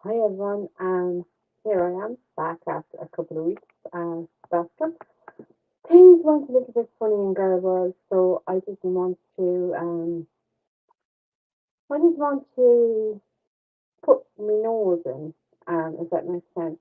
Hi everyone, here I am back after a couple of weeks. Back up. Things went a little bit funny in Girl World, so I didn't want to put my nose in, if that makes sense.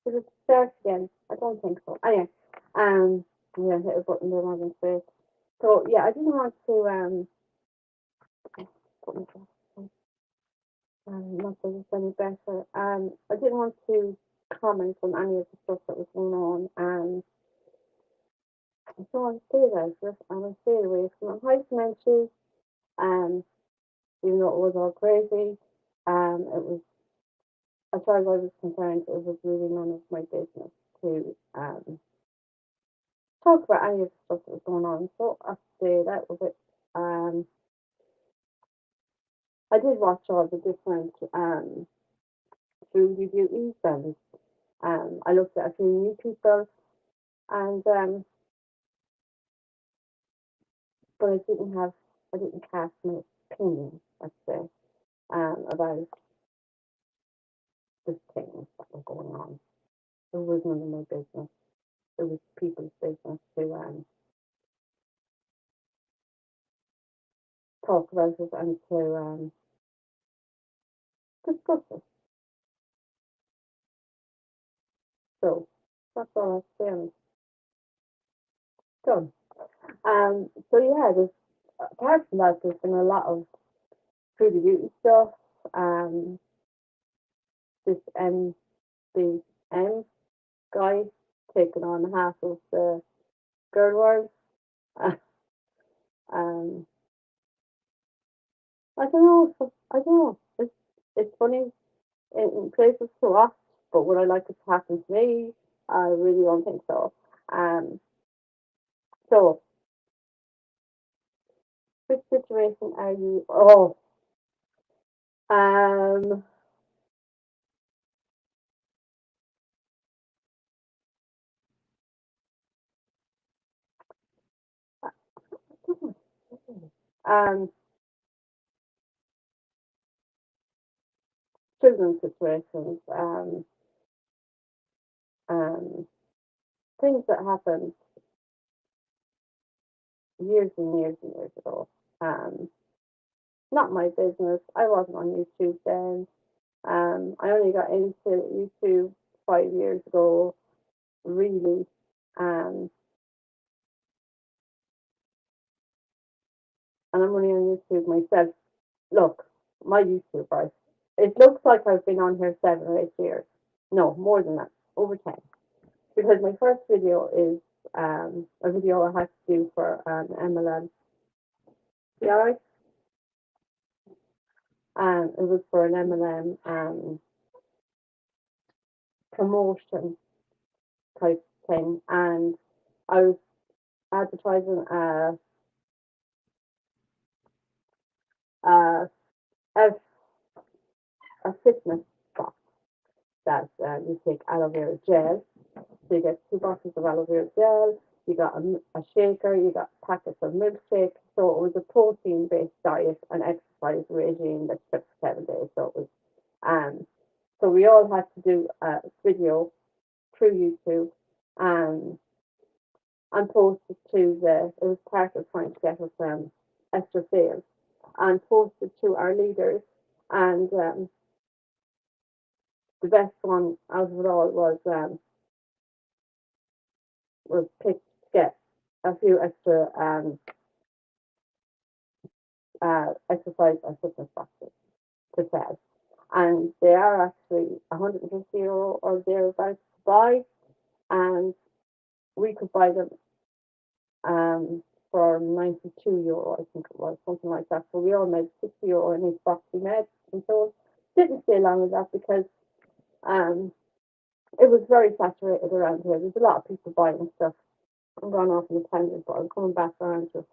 Did it start again? I don't think so. Anyway, yeah, hit a button there wasn't straight. So yeah, I didn't want to put myself not that it's any better. I didn't want to comment on any of the stuff that was going on, and so I stayed out of it and I stayed away from it. High issues, um, even though it was all crazy, it was, as far as I was concerned, it was really none of my business to talk about any of the stuff that was going on. So I stayed out of it. Um, I did watch all the different foodie beauties, and I looked at a few new people, and but I didn't cast my opinion, let's say, about the things that were going on. It was none of my business. It was people's business to talk about it and to discuss it. So that's all I have to say on it. Done. So yeah, apart from that, there's been a lot of foodie beauty stuff. Um, this MBM guy taking on half of the girl world. um, I don't know. I don't know. It's funny in places to watch, but would I like it to happen to me? I really don't think so. Um, so which situation are you? Oh, um, um, children's situations, um, things that happened years and years and years ago. Um, not my business. I wasn't on YouTube then. I only got into YouTube 5 years ago, really. Um, and I'm only on YouTube myself. Look, my YouTube, right? It looks like I've been on here 7 or 8 years. No, more than that, over 10. Because my first video is a video I had to do for an MLM. Yeah, it was for an MLM promotion type thing, and I was advertising a, a, a fitness box that you take aloe vera gel. So you get 2 boxes of aloe vera gel, you got a shaker, you got packets of milkshake. So it was a protein based diet and exercise regime that took 7 days. So it was so we all had to do a video through YouTube um and post it to it was part of trying to get us extra sales and post it to our leaders, and the best one out of it all was picked to get a few extra exercise and fitness boxes to sell. And they are actually €150 or thereabouts to buy, and we could buy them. for €92, I think it was, something like that. So we all made €60 in each box we made and sold. Didn't stay long with that because um, it was very saturated around here. There's a lot of people buying stuff. I'm going off in a tangent, but I'm coming back around to it.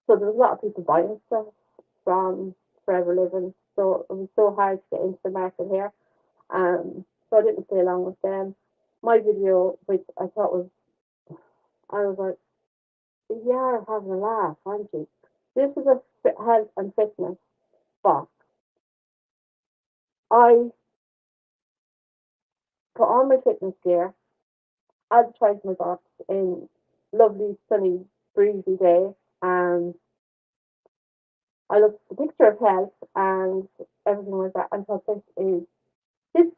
So there was a lot of people buying stuff from Forever Living. So it was so hard to get into the market here. So I didn't stay long with them. My video, which I thought was, I was like, yeah, having a laugh, aren't you? This is a health and fitness box. I put on my fitness gear, advertised my box in lovely, sunny, breezy day, and I looked at the picture of health and everything like that, and thought this is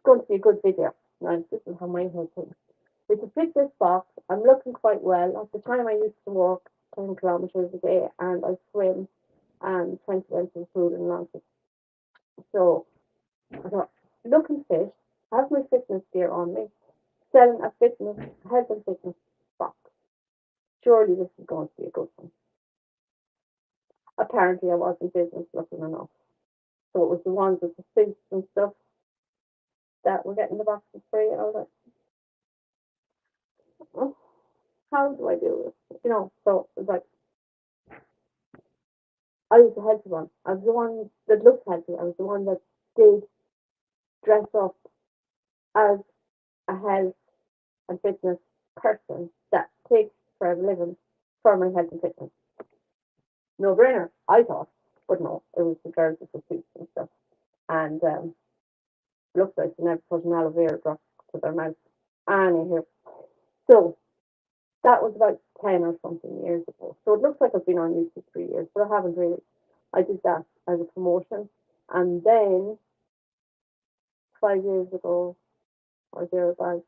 going to be a good video. Now, this is how my head thinks. With the fitness box, I'm looking quite well. At the time, I used to walk 10 kilometers a day, and I swim 20 ounces of food and lunches. So I thought, looking fit, have my fitness gear on me, selling a fitness, health and fitness box. Surely this is going to be a good one. Apparently, I wasn't business looking enough. So it was the ones with the suits and stuff that were getting the boxes free. And I was like, oh, how do I do this? So it was like, I was the healthy one. I was the one that looked healthy. I was the one that did dress up as a health and fitness person that takes Forever Living for my health and fitness. No brainer, I thought. But no, it was the girls with the suits and stuff. And looks like they never put an aloe vera drop to their mouth. Anywho, so that was about 10 or something years ago. So it looks like I've been on YouTube 3 years, but I haven't really. I did that as a promotion. And then 5 years ago or thereabouts,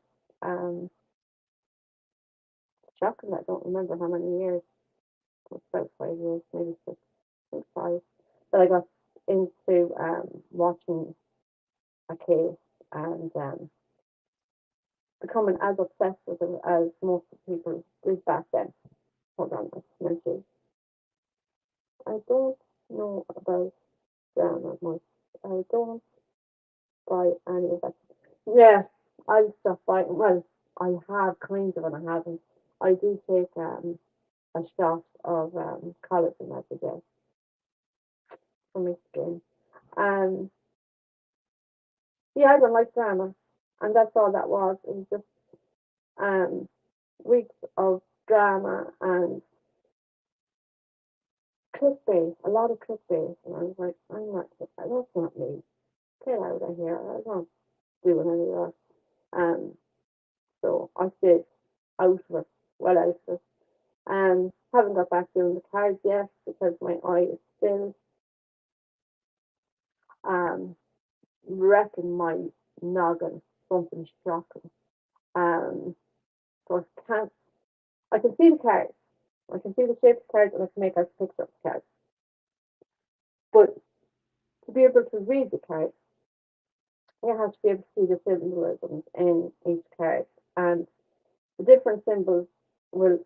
shocking, I don't remember how many years. It was about 5 years, maybe six, I think five, that I got into watching a case and becoming as obsessed with it as most people did back then. Hold on, let's mention. I don't know about drama much. I don't buy any of that. Yeah, I stopped buying. Well, I have kind of, and I haven't. I do take a shot of collagen every day for my skin. Um, yeah, I don't like drama, and that's all that was. It was just um weeks of drama and clickbait, a lot of clickbait, and I was like, I'm not. That's not me. Get out of here. I'm not doing any of that. So I stayed out of it, well out of it. Haven't got back doing the cards yet because my eye is still wrecking my noggin, something shocking. Um, so I can see the cards. I can see the shape of the cards and I can make out the picture of the cards. But to be able to read the cards, you have to be able to see the symbolisms in each card. And the different symbols will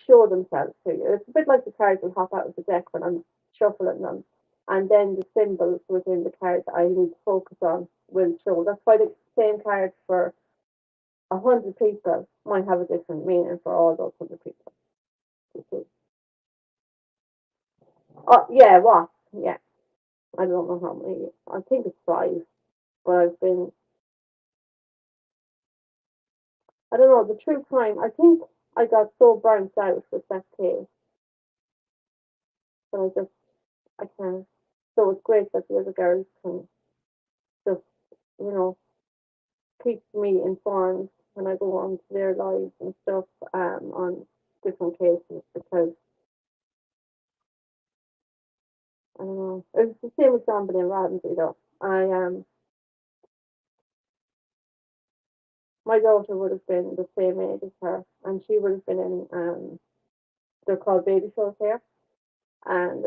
show themselves to you. It's a bit like the cards will hop out of the deck when I'm shuffling them. And then the symbols within the cards I need to focus on will show. That's why the same card for 100 people might have a different meaning for all those 100 people. You see? Oh, yeah, what? Yeah. I don't know how many. I think it's five. But I don't know, the true crime. I think I got so burnt out with that case that I can't. So it's great that the other girls can just, you know, keep me informed when I go on to their lives and stuff on different cases because I don't know. It's the same with John and Roddenberry though. My daughter would have been the same age as her and she would have been in they're called baby shows here and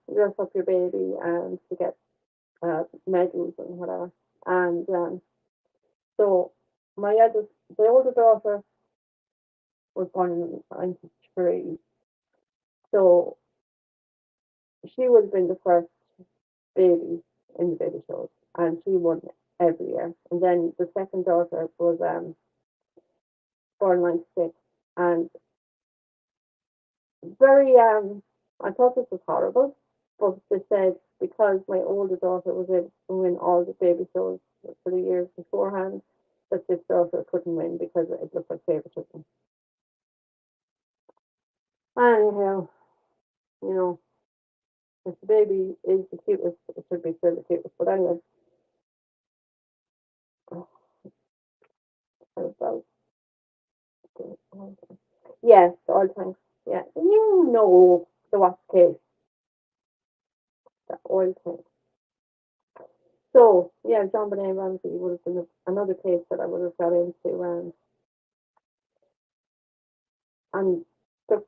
you dress up your baby and to get medals and whatever. And. So my other, the older daughter was born in '93, so she would have been the first baby in the baby shows, and she won every year. And then the second daughter was born '96, and very I thought this was horrible, but they said because my older daughter was able to win all the baby shows for the years beforehand, that this daughter couldn't win because it looked like favoritism. Anyhow, you know, if the baby is the cutest, it should be still the cutest. But anyway, oh, about yes, all thanks. Yeah, you know the what's case, the oil thing. So yeah, John Benet Ramsey would have been another case that I would have got into, and took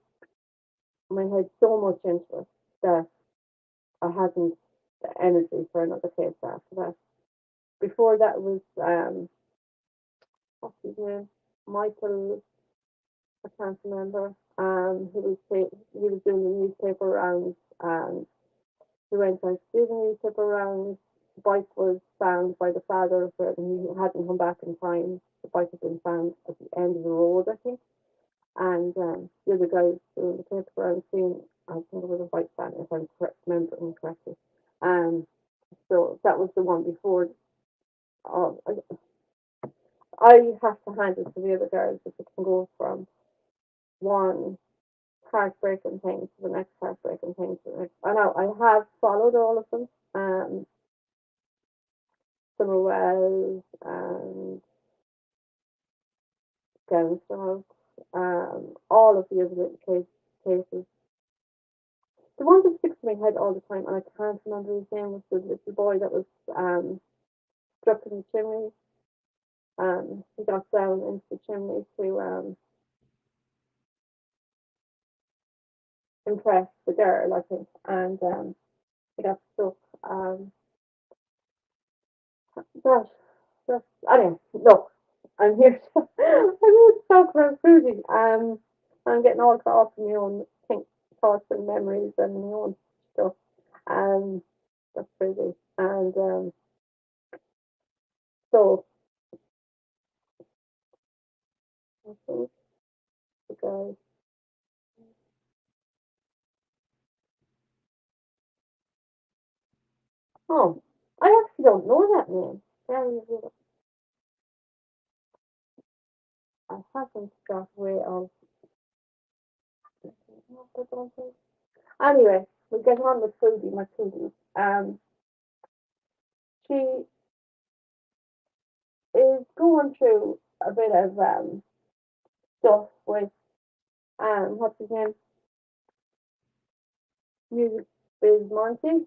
my head so much into it that I hadn't the energy for another case after that. Before that was what's his name? Michael, I can't remember. He was doing the newspaper rounds, and he went on to do the newspaper rounds. The bike was found by the father of it, and he hadn't come back in time. The bike had been found at the end of the road, I think. And the other guys doing the paper round scene, I think it was a bike fan, if I'm correct, remembering correctly. Um, so that was the one before. Uh, I have to hand it to the other girls if it can go from one heartbreaking thing to the next heartbreaking thing to the next. I know I have followed all of them. Summer Wells and Downstone, all of the other cases. The one that sticks in my head all the time, and I can't remember his name, was the little boy that was struck in the chimney. He got down into the chimney to impress the girl, I think, and he got stuck. Gosh, that's, anyway, look, I'm here to, I'm here to talk about foodie. I'm getting all caught up in my own thoughts and memories and my own stuff. Um, that's crazy. And so I think the guy. Oh, I actually don't know that name. Very good. I haven't got way of. Anyway, we get on with foodie, my foodie. She is going through a bit of stuff with what's his name? Music is Monty.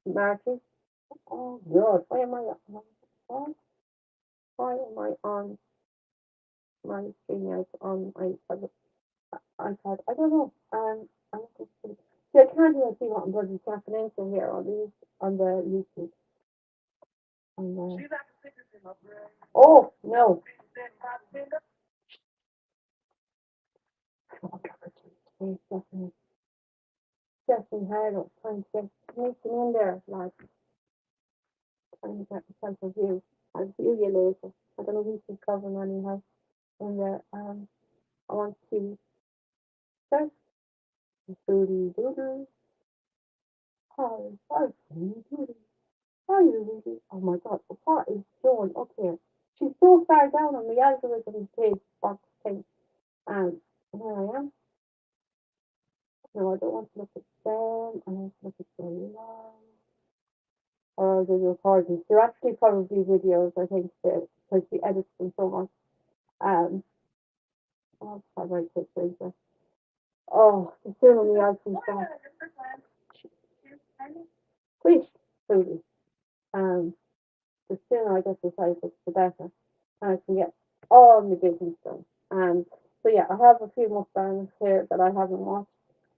Marty. Oh God, why am I on my screen on my iPad? I don't know. I have to see. See, I can't even see what I'm bloody tapping into here on these on the YouTube. On the... Oh no. It's definitely hard. I'm trying to get anything in there, like trying to get myself a view. I'll view you later. I don't know who she's covering anyhow. And I want to start the foodie doodle. Hi, hi, foodie doodle. Hi, Rudy. Oh my god, what is showing up here? She's so far down on the algorithm page box thing. And here I am. No, I don't want to look at them. I want to look at the live or the recordings. They're actually probably videos, I think, because she edits them so much. I'll have right pictures. Oh, the sooner we are from that. Please, Rudy. Um, the sooner I get this out, the better. And I can get all my business done. So yeah, I have a few more mukbangs here that I haven't watched.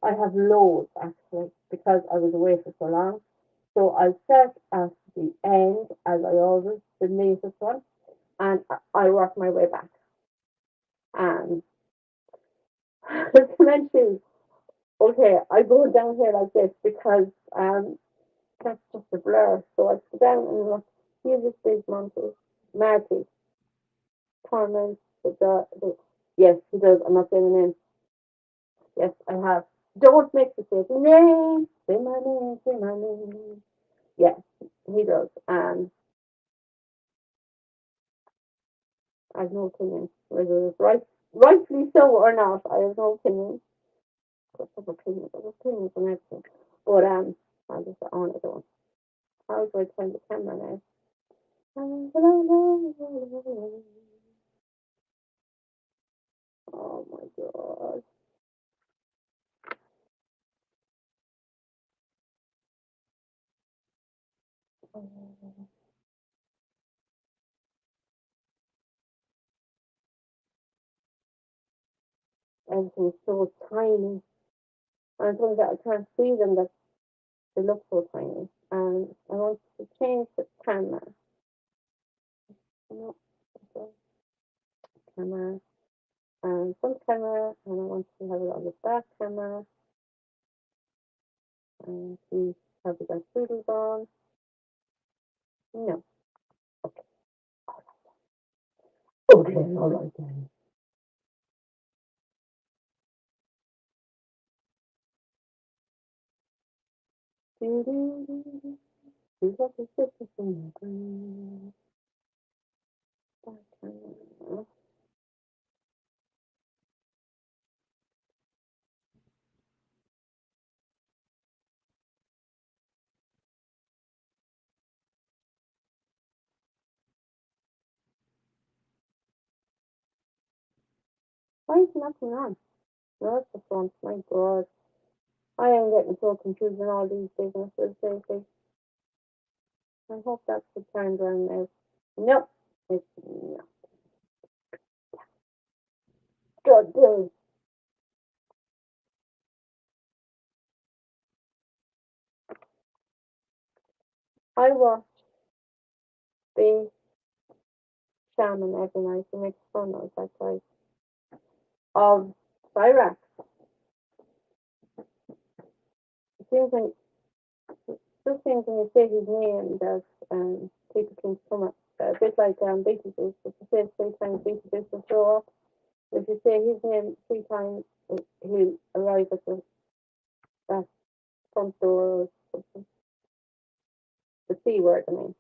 I have loads actually because I was away for so long. So I'll start at the end, as I always, the latest one, and I work my way back. Um, cement shoes. Okay, I go down here like this because that's just a blur. So I sit down and look. Here's this big mountain. Marty, Torment, yes, he does. I'm not saying the name. Yes, I have. Don't make the same name. Say my name. Say my name. Yes, he does. And I have no opinion whether it's rightly so or not. I have no opinion. Of course, I have opinions on everything. But I'll just on it on. How do I turn the camera now? Oh my god. Everything's so tiny. And something that I can't see them that they look so tiny. And I want to change the camera. No, the camera and front camera, and I want to have it on the back camera and see how we got doodles on. No. Okay. Okay, all right then. Doo-doo-doo-doo. See what is this in the back camera. Why is nothing on? No, that's the front. My god. I am getting so confused in all these businesses lately. I hope that's the turned around now. Nope. It's no. God damn. I watch the shaman every night. He makes fun of that guy. Of Cyrax. It seems like just seems when you say his name that people can come up a bit like Beetlejuice. If you say it 3 times, Beetlejuice will show up. If you say his name 3 times, he'll arrive at the that front door or something. The C word, I mean.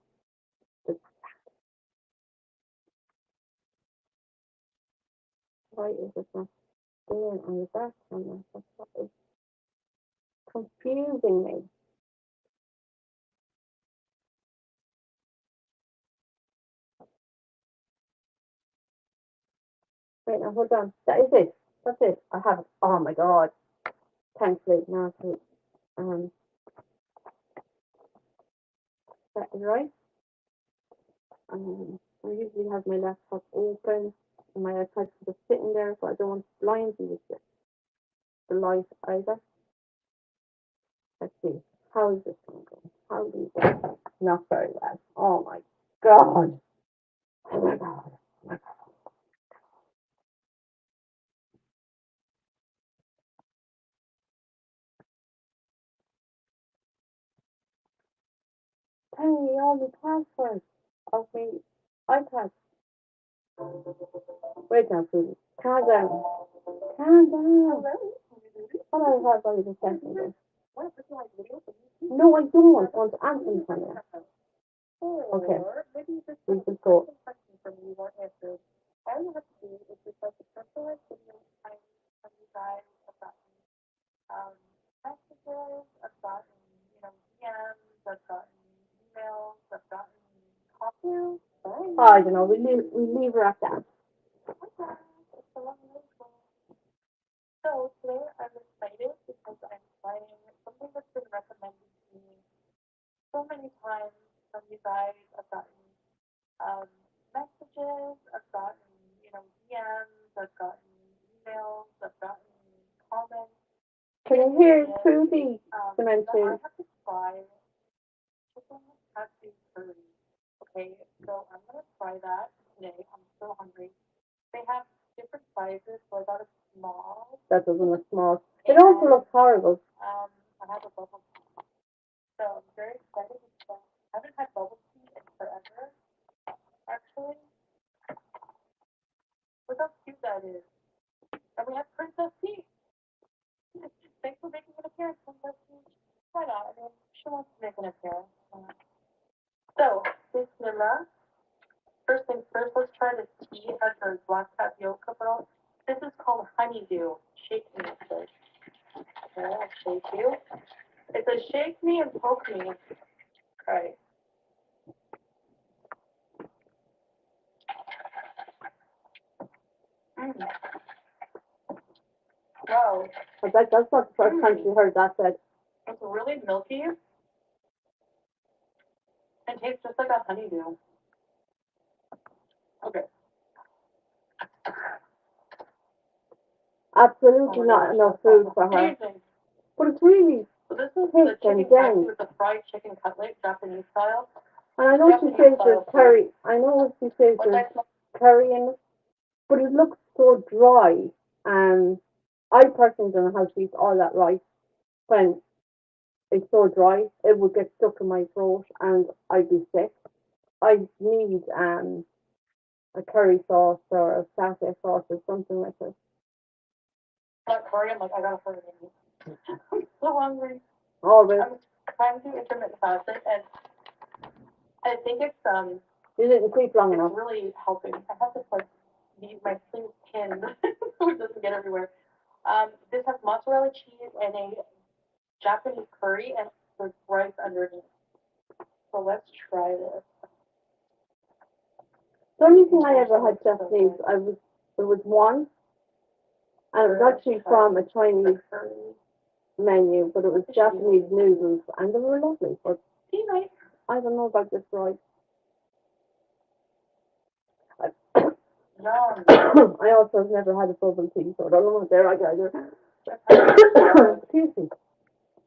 The, why is it not staying on the back camera? That's what is confusing me. Wait, now hold on. That is it. That's it. I have it. Oh my god. Thankfully, now to that is right. I usually have my laptop open and my iPad just sitting there, but I don't want to blind you with the light either. Let's see. How is this going to go? How do you go? Not very well. Oh my god. Oh my god. Oh my god. Tell me all the passwords of my iPad. Wait now, please. Calm down. Calm down. What I have on the second. No, I don't want Anthony coming. Okay. We just go. Oh, I don't know. We leave her at that. Can you hear Trudy? Cement too. different sizes, so I got a small. That doesn't look small. It also And looks horrible. I have a bubble tea. So I'm very excited because I haven't had bubble tea in forever, actually. Look how cute that is. And we have Princess Tea. Thanks for making an appearance, Princess Tea. Why not? I mean, she wants to make an appearance. So, Bismillah. First things first, let's try this tea. It has the black tapioca pearl. This is called honeydew. Shake me, it says. Okay, I'll shake you. It says shake me and poke me. Right. Mm. Wow. I bet that's not the first time she heard that said. It's really milky. It tastes just like a honeydew. Okay. Absolutely not enough food for her. Amazing. But it's really So this is thick the and chicken dense. katsu with the fried chicken cutlet, Japanese style. And I know she Japanese says style there's curry. I know she says What there's that smell? curry in it, but it looks so dry. I personally don't know how she eats all that rice when it's so dry. It would get stuck in my throat and I'd be sick. I need a curry sauce or a satay sauce or something like this. Not curry. I'm like, I gotta hurry. I'm so hungry. Always. I'm trying to intermittent fasting, and I think You didn't sleep long it's enough. really helping. I have to like leave my sleeves pinned so it doesn't get everywhere. This has mozzarella cheese and a Japanese curry and there's rice underneath. So let's try this. The only thing I ever had Japanese, it was one, and it was actually from a Chinese menu, but it was Japanese noodles, and they were lovely. But I don't know about this rice. I also have never had a bubble tea, so I don't know what they're like either. Excuse me.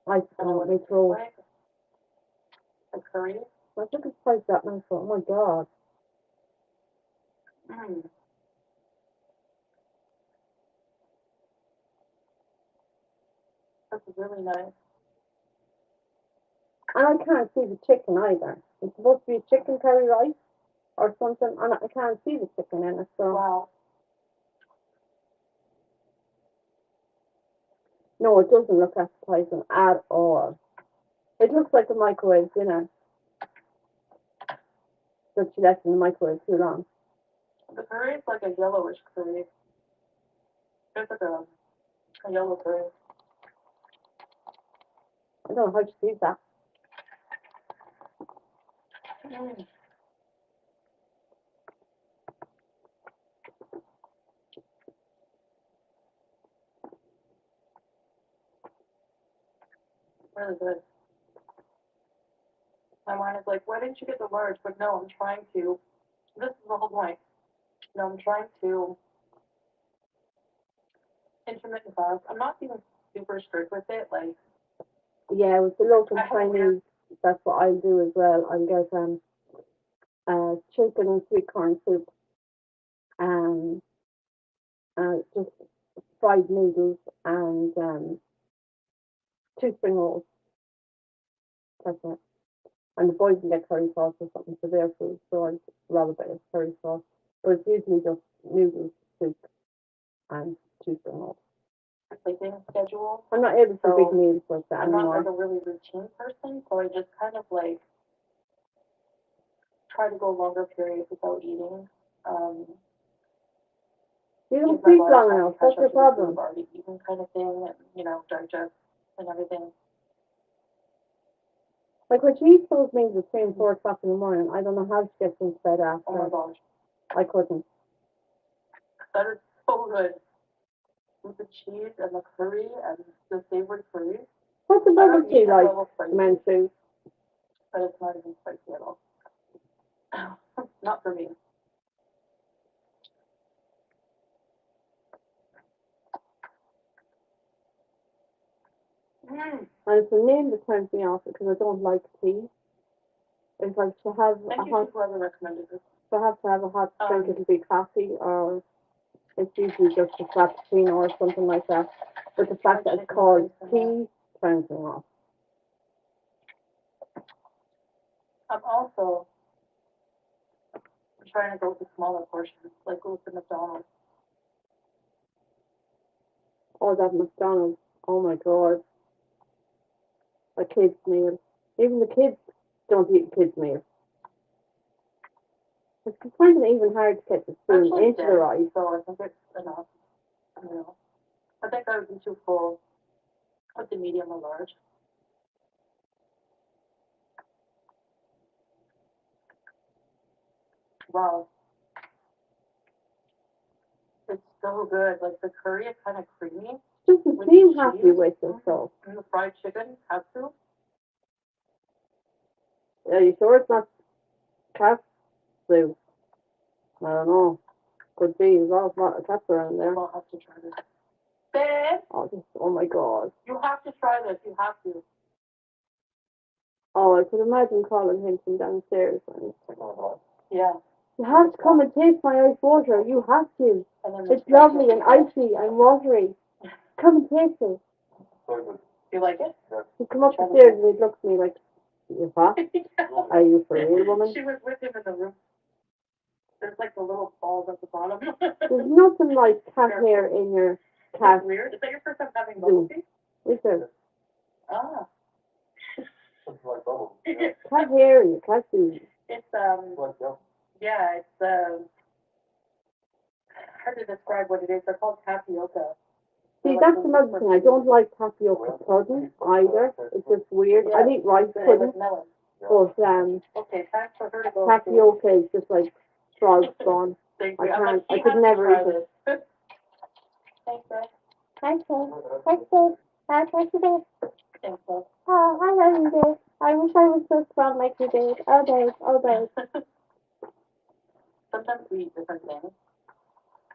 I don't my throat. The curry. I think it's quite that nice. Oh my god. Mm. That's really nice. And I can't see the chicken either. It's supposed to be a chicken curry rice or something, and I can't see the chicken in it. So wow. No, it doesn't look appetizing at all. It looks like a microwave dinner that she left in the microwave too long. The curry is like a yellowish curry. It's like a yellow curry. I don't know how she sees that. Mm. Really good. My mind is like, why didn't you get the large? But no, I'm trying to. This is the whole point. No, I'm trying to intermittent fast. I'm not being super strict with it. Like, Yeah, with the local I have a weird. Chinese, that's what I'll do as well. I'll get chicken and sweet corn soup, um, just fried noodles and two spring rolls. That's it. And the boys can get curry sauce or something for their food, so I'd rather bit of curry sauce. But it's usually just noodles, soup, and two spring rolls. Sleeping schedule. I'm not able to So, big meals like that I'm not anymore. like a really routine person, so I just kind of like try to go longer periods without eating. Um, You don't give my sleep body long time enough. to That's catch your up to the food problem. I've already eaten, kind of thing, and digest and everything. Like when she eats those meals at 3 and 4 o'clock in the morning, I don't know how she gets into bed Oh my after. gosh, I couldn't. that is so good with the cheese and the curry and the savory curry. What's the I bubble don't tea eat a like, level spicy, Manchu? but it's not even spicy at all. Not for me. Mm. And it's the name that turns me off because I don't like tea. It's like to have Thank a you hot, to whoever recommended this. to have a hot drink. It'll be coffee or It's usually just a frappuccino or something like that. But the fact that it's called tea turns me off. I'm also trying to go with smaller portions, like go to McDonald's. Oh, that McDonald's. Oh my god. A kid's meal. Even the kids don't eat kids' meal. It's finding it even hard to get the spoon Actually, into the rice. so I think it's enough. You know, I think I would be too full with the medium or large. Wow, it's so good. Like the curry is kind of creamy. Doesn't With seem the happy cheese? with it, so. And the fried chicken, katsu. Are you sure it's not cat stew? I don't know. Could be. There's a lot of cats around there. I'll have to try this. Babe, Oh my god. you have to try this. You have to. Oh, I could imagine calling him from downstairs. And Yeah. you have to come and taste my ice water. You have to. And then It's lovely and icy and watery. Come and taste it. You like it? He'd come up the stairs and he'd look at me like, you what? Are you for real, woman? She was with him in the room. There's like the little balls at the bottom. There's nothing like cat hair in your cat. That's weird. Is that your first time having bubble tea? Is there? Ah. Cat hair in your cat food. It's yeah, it's hard to describe what it is. They're called tapioca. See, that's another thing. I don't like tapioca pudding either. It's just weird. I eat rice pudding, but okay, time for her to go. tapioca is just like frogs gone. I can't. I could never eat it. Thanks, Ed. Thanks, babe. Thanks, babe. Thanks, babe. Thanks, Ed. Oh, I love you, babe. I wish I was so strong like you, babe. Oh, babe. Oh, babe. Sometimes we eat different things.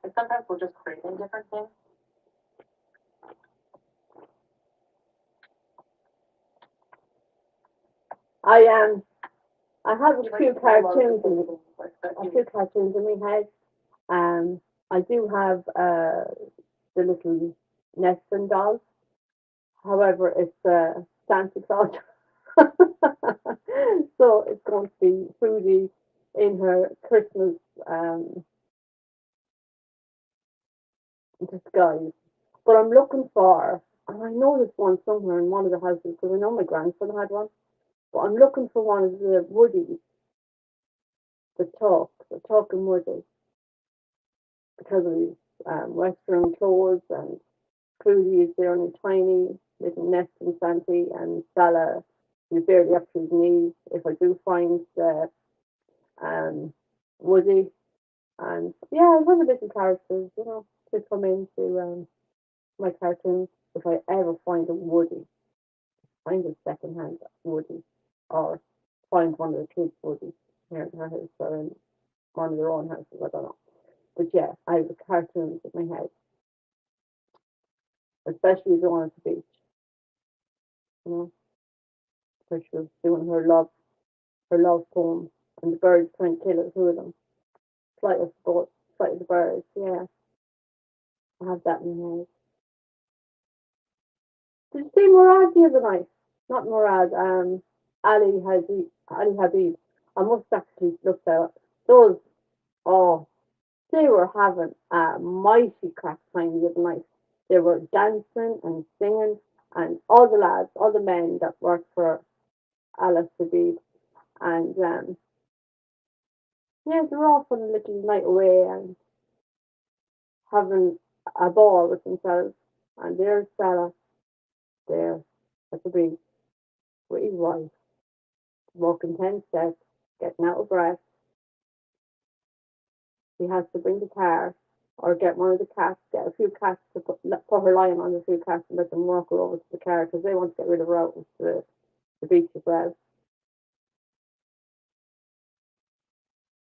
And sometimes we're just craving different things. I I have a You few like cartoons to in love like that. a few cartoons in my head. I do have the little Neston doll. However, it's Santa Claus. So it's going to be Fruity in her Christmas disguise. But I'm looking for, and I know there's one somewhere in one of the houses because I know my grandson had one. But I'm looking for one of the Woodies, the talking Woody, because of his Western clothes and Fruity is the only tiny little nesting Santy and Stella is barely up to his knees. If I do find the Woody, and yeah, other little characters, to come into my cartoons. If I ever find a Woody, find a second-hand Woody, or find one of the kids' Woodies here in her house or in one of their own houses, I don't know. But yeah, I have cartoons in my head, especially the one at the beach, where she was doing her love poem, and the birds trying to kill her, two of them. Flight of the birds, yeah. I have that in my head. Did you see Murad the other night? Not Murad, Ali Habib. I must actually look at those. Oh, they were having a mighty crack time the other night. They were dancing and singing, and all the lads, all the men that worked for Alice Habib, and yeah, they were all for a little night away and having a ball with themselves. And there's Sarah there at the beach with his wife, walking 10 steps, getting out of breath. He has to bring the car or get one of the cats, get a few cats to put her lying on a few cats and let them walk her over to the car because they want to get rid of her out of the beach as well.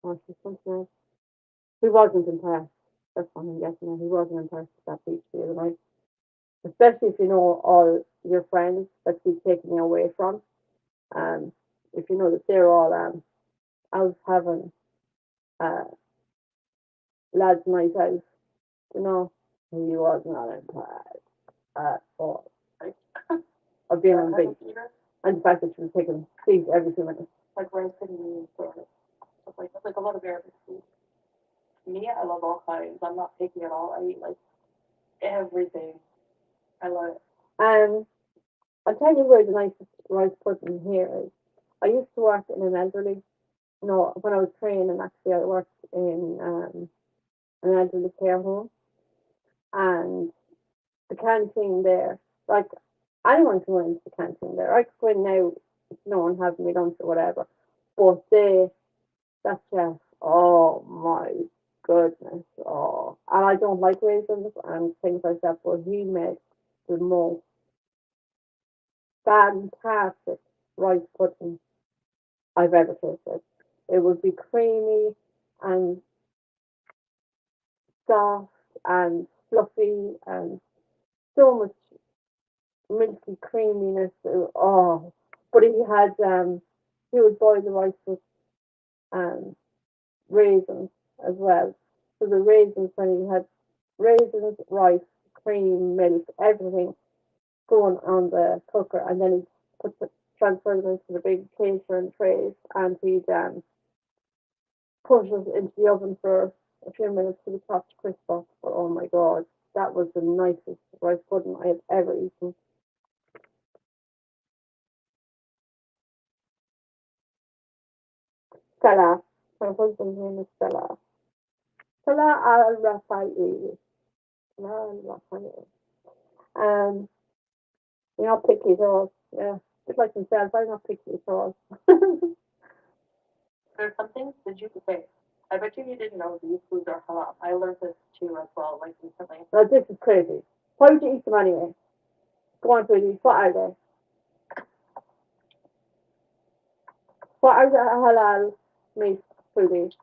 Oh, she's something else. He wasn't impressed. That's what I'm guessing. He wasn't impressed with that beach the other night. Especially if you know all your friends that he's taking you away from. Um, if you know that they're all out having uh, lads' night out You know, he was not impressed at all. Like, Of being I on have a big. fever, And the fact that she was taking seeds every 2 minutes. like rice and beans or stuff like a lot of Arabic food. Me, I love all kinds. I'm not picky at all. I eat like everything. I love it. And I'll tell you where the nicest rice pudding here is. I used to work in an elderly, no, when I was training, actually, I worked in an elderly care home. And the canteen there, like, anyone can go into the canteen there. I could go in now if no one having me lunch or whatever. But that chef, oh my goodness, oh. And I don't like raisins and things like that, but he made the most fantastic rice pudding I've ever tasted. It would be creamy and soft and fluffy and so much milky creaminess. Oh, but he would boil the rice with um raisins as well. So the raisins, when he had raisins, rice, cream, milk, everything going on the cooker, and then he'd transfer them into the big catering trays, and he'd put it into the oven for a few minutes to the top to crisp up. But oh my god, that was the nicest rice pudding I have ever eaten. Stella. My husband's name is Stella. Stella Al Rafael. Stella Al Rafael. Um, you're not picky at all. Yeah. Just like himself, I'm not picky at all. There's some things that you could say. I bet you didn't know these foods are halal. I learned this too as well, like recently. Now this is crazy. Why would you eat them anyway? Go on, sweetie. What are they? What are the halal meat, sweetie?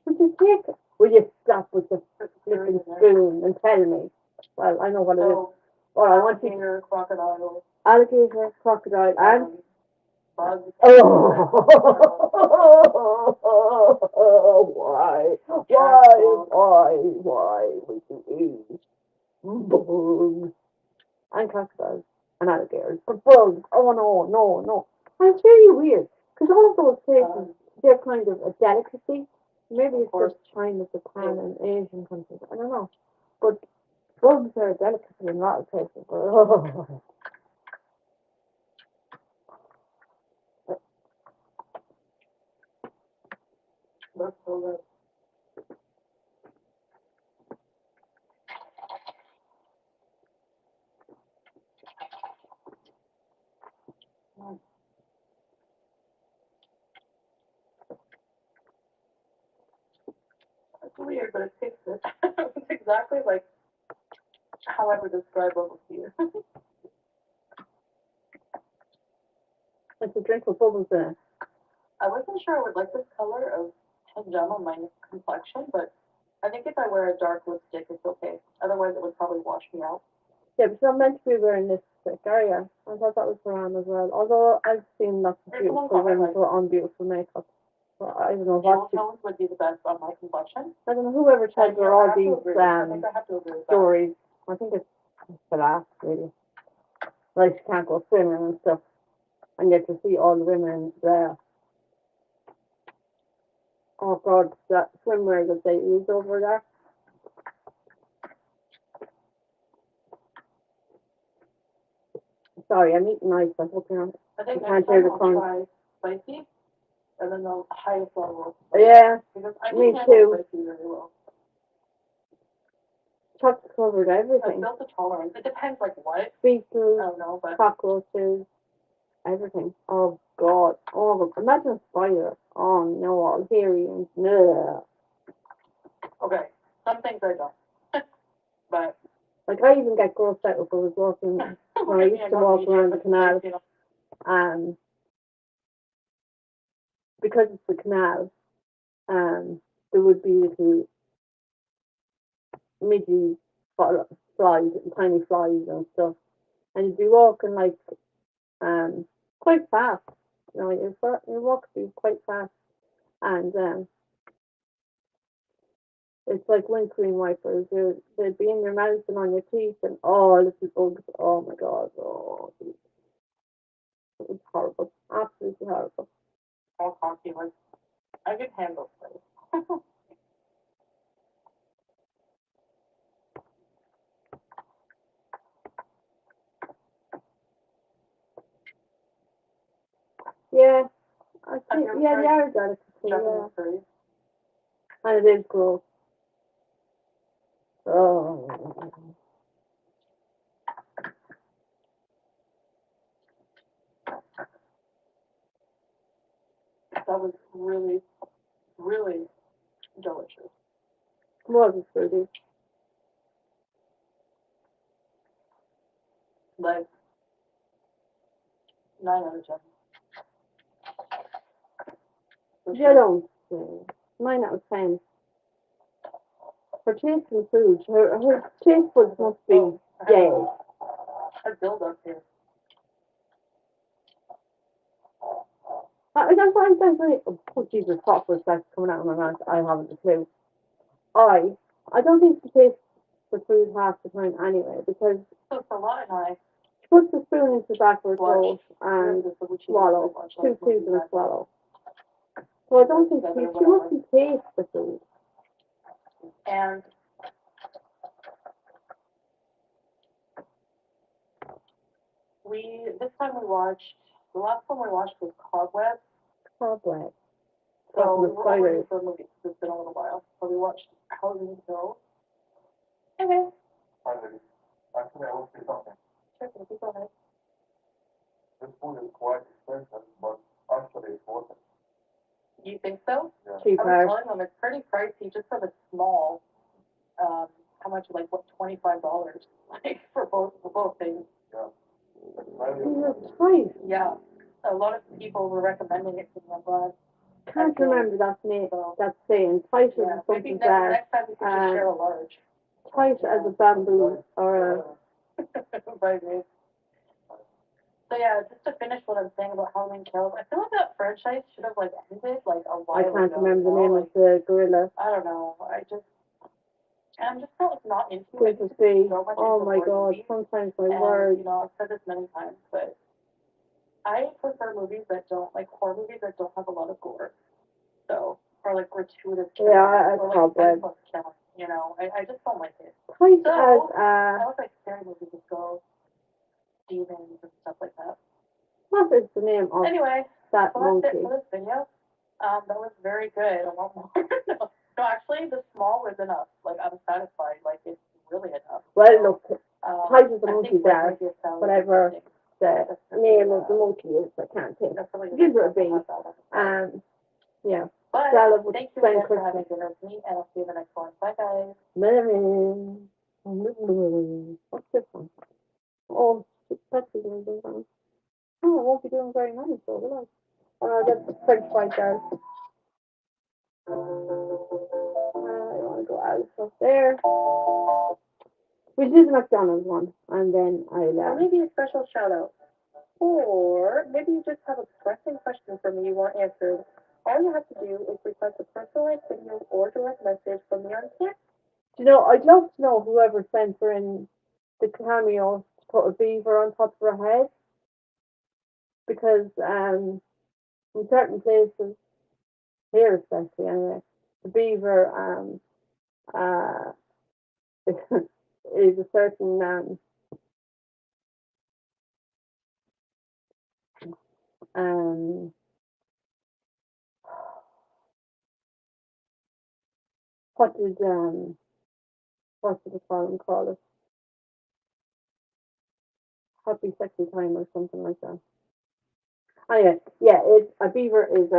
Would you take it? Will you stop with the flipping spoon and tell me? Well, I know what it is. So, Well, I want you to alligator, crocodile, alligator, crocodile, and bugs. oh, why would you eat bugs and crocodiles and alligators? But bugs, oh no, no, no. And it's really weird because all of those places, they're kind of a delicacy. Maybe it's just China, Japan, and Asian countries. I don't know, but bugs are a delicacy in a lot of places. Oh. That's so good. It's weird, but it tastes good. It's exactly like how I would describe bubble tea. It's a drink with bubbles in it. I wasn't sure I would like this color of Tanjam on my complexion, but I think if I wear a dark lipstick, it's okay. Otherwise, it would probably wash me out. Yeah, but you're not meant to be wearing lipstick, are you? I thought that was haram as well. Although I've seen lots of There's one beautiful color women like put on beautiful makeup. So I don't know jewel what to, tones would be the best on my complexion. I don't know whoever And told her yeah, I all have to these agree. I think I have to agree with that. stories. I think it's the last really. Like she can't go swimming and stuff. And yet to see all the women there. Oh god, that swimwear that they use over there. Sorry, I'm eating ice. I hope you're not. I think You can't next hear time the I'll crunch. try spicy, and then the highest level. Yeah, Because I me can handle too. spicy very well. Chocolate covered I everything. built a tolerance. It depends, like what. I Beetles, don't know, but cockroaches, everything. Oh god. Oh, imagine a spider. Oh no, all hairy and no. okay. Some things I don't. But Like I even get grossed out if I was walking when I used to walk around the canal. Um, because it's the canal. There would be little midgy flies, tiny flies and stuff, and you'd be walking like quite fast. You know, your walk would be quite fast, and It's like windscreen wipers. They'd be in your mouth and on your teeth and oh, little bugs. Oh my god. Oh, it was horrible. Absolutely horrible. All coffee was. I could handle this. Yeah, I Have think, you ever yeah, tried they are delicacy, yeah. Japanese curry? And it is gross. Oh. That was really, really delicious. Was it fruity? Like 9 out of 10. For You sure. don't say. 9 out of 10. For tasting food, her taste buds must be Oh, dead. I build up here. That's right. Oh, Jesus, what was that coming out of my mouth? I haven't a clue. I don't think she tastes the food half the time anyway, because So for Lana and I, she puts the spoon into the back of her watch throat and the swallow. watch, Two foods and a swallow. So I don't think she mustn't taste the food. And this time we watched, the last one we watched was Cobweb. Cobweb. So we the were over spiders. for a movie, 'cause it's been a little while. So we watched Housing Hill. Okay. Hi, ladies. Actually, I will say something. Sure, Casey, go ahead. This food is quite expensive, but actually it's worth it. You think so? Yeah. Cheap I was out. telling them it's pretty pricey just for the small. How much? Like what? $25, like for both things. Yeah. It's Jesus very Christ. Yeah. A lot of people were recommending it to me. I'm glad. Can't remember that name. So That saying. Tight as yeah, maybe something next bad. time we could just share a large. Tight as a bamboo or a. Right, right. So yeah, just to finish what I'm saying about Halloween Kills, I feel like that franchise should have like ended like a while I can't ago. remember the you know, name like, of the gorilla. I don't know. I'm just not like not into it. Splinter C. So much Oh into my horror god, movies. sometimes my And, words. you know, I've said this many times, but I prefer movies that don't, like horror movies that don't have a lot of gore. So, or like gratuitous killing. Yeah, or Cobweb. like senseless killing, you know. I just don't like it. Tight So, as I was like scary movies with ghosts, demons, and stuff like that. what is the name of Anyway, that so monkey? that's it for this video. That was very good. I want more. No, actually, the small was enough. Like, I'm satisfied. Like, it's really enough. Well, look, tight as a I monkey think there. maybe a salad Whatever is the name of the monkey is, I can't think. That's really Give her a B. But Yeah. Salad with thank you plain again for Christmas. having dinner with me, and I'll see you in the next one. Bye, guys. What's this one? Oh, that's the one. Oh, I won't be doing very many, so will I? That's the French fry there. I want to go out up there. We'll do the McDonald's one, and then Or I'll. maybe a special shout out. Or maybe you just have a pressing question for me you want answered. All you have to do is request a personalized video or direct message from me on text. You know, I'd love to know whoever sent her in the cameo to put a beaver on top of her head, because in certain places, here especially anyway, the beaver is a certain um what did what did the song call it? Happy sexy time or something like that. Anyway, yeah, it's a beaver is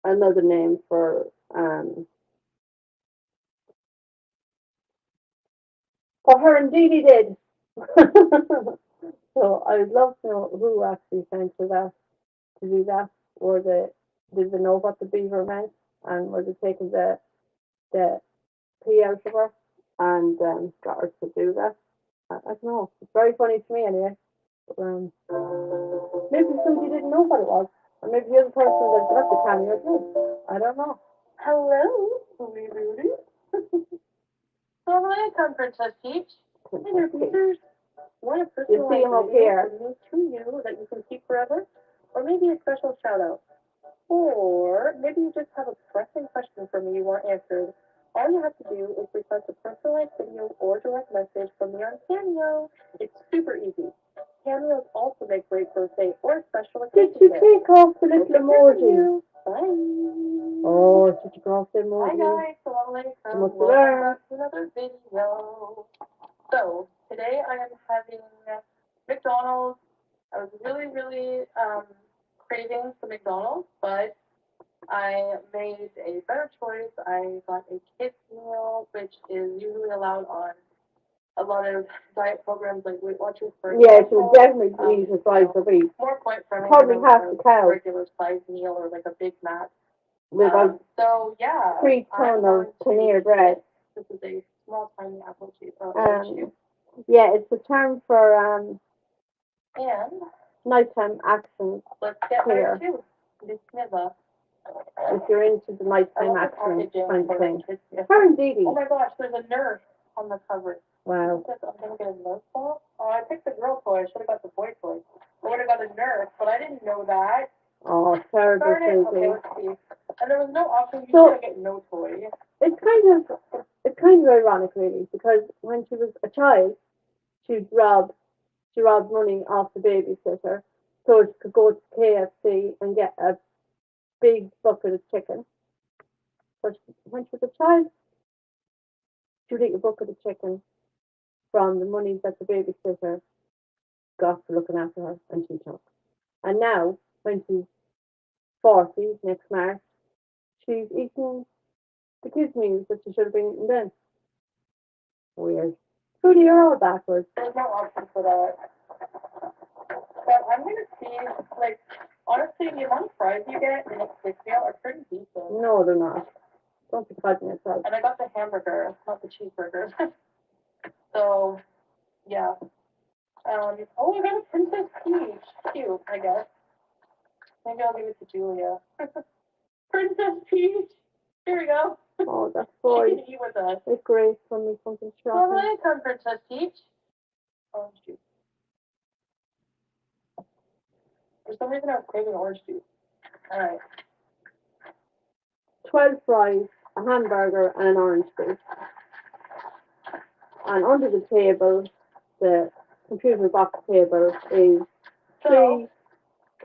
another name for what her indeed he did. So I would love to know who actually sent her that to do that, or did they know what the beaver meant, and were they taking the pee out of her and got her to do that? I don't know. It's very funny to me anyway. But, maybe somebody didn't know what it was, or maybe the other person that got the cameo did. I don't know. Hello, Rudy. So welcome, Princess Peach. Hey there, Peachers. Want a You see him up personalized here. video from me to you that you can keep forever? Or maybe a special shout out. Or maybe you just have a pressing question for me you want answered. All you have to do is request a personalized video or direct message from me on Cameo. It's super easy. Cameos also make great birthday or special Did occasion you gifts. take off the little Hope to hear from emoji? you. Bye. Oh, did you go off the Hi emoji? guys, Salam You alaikum. must have Welcome learned. back to another video. So today I am having McDonald's. I was really craving for McDonald's, but I made a better choice. I got a kids meal, which is usually allowed on a lot of diet programs like Weight Watchers, for Yes, example. you definitely eat a size of beef. More point friendly Probably than half a the cow. regular size meal or like a Big Mac. With a So yeah, 3 ton of paneer bread. this is a small tiny apple juice. Orange juice. Yeah, it's a term for And nighttime action. let's get Here. right to Bismillah. If you're into the I nighttime want the action packaging kind of for thing. kids. Yes. How indeed. Oh my gosh, there's a nurse on the cover. Wow. I'm gonna get a nurse ball. Oh, I picked the girl toy. I should have got the boy toy. I would have got a nurse, but I didn't know that. Oh, terrible, Darn it. Okay, Susie. let's see. And there was no option. You So- couldn't get no toy. It's kind of ironic, really, because when she was a child, she robbed money off the babysitter so she could go to KFC and get a big bucket of chicken. But when she was a child, she would eat a bucket of chicken from the money that the babysitter got for looking after her, and she took. And now, when she's 40, next March, she's eating the kids' meals that she should have been eating then. Weird. Trudy, you're all backwards. There's no option for that. But I'm gonna see, like, honestly, the amount of fries you get in a kids meal are pretty decent. No, they're not. Don't be cutting yourself. And I got the hamburger, not the cheeseburger. So, yeah. Oh, I got a Princess Peach. Cute, I guess. Maybe I'll give it to Julia. Princess Peach. Here we go. Oh, that's She boy. can eat with us. It's great when we something Well, shocking. welcome, Princess Peach. Orange juice. For some reason, I was craving orange juice. All right. 12 fries, a hamburger, and an orange juice. And under the table, the computer box table, is So,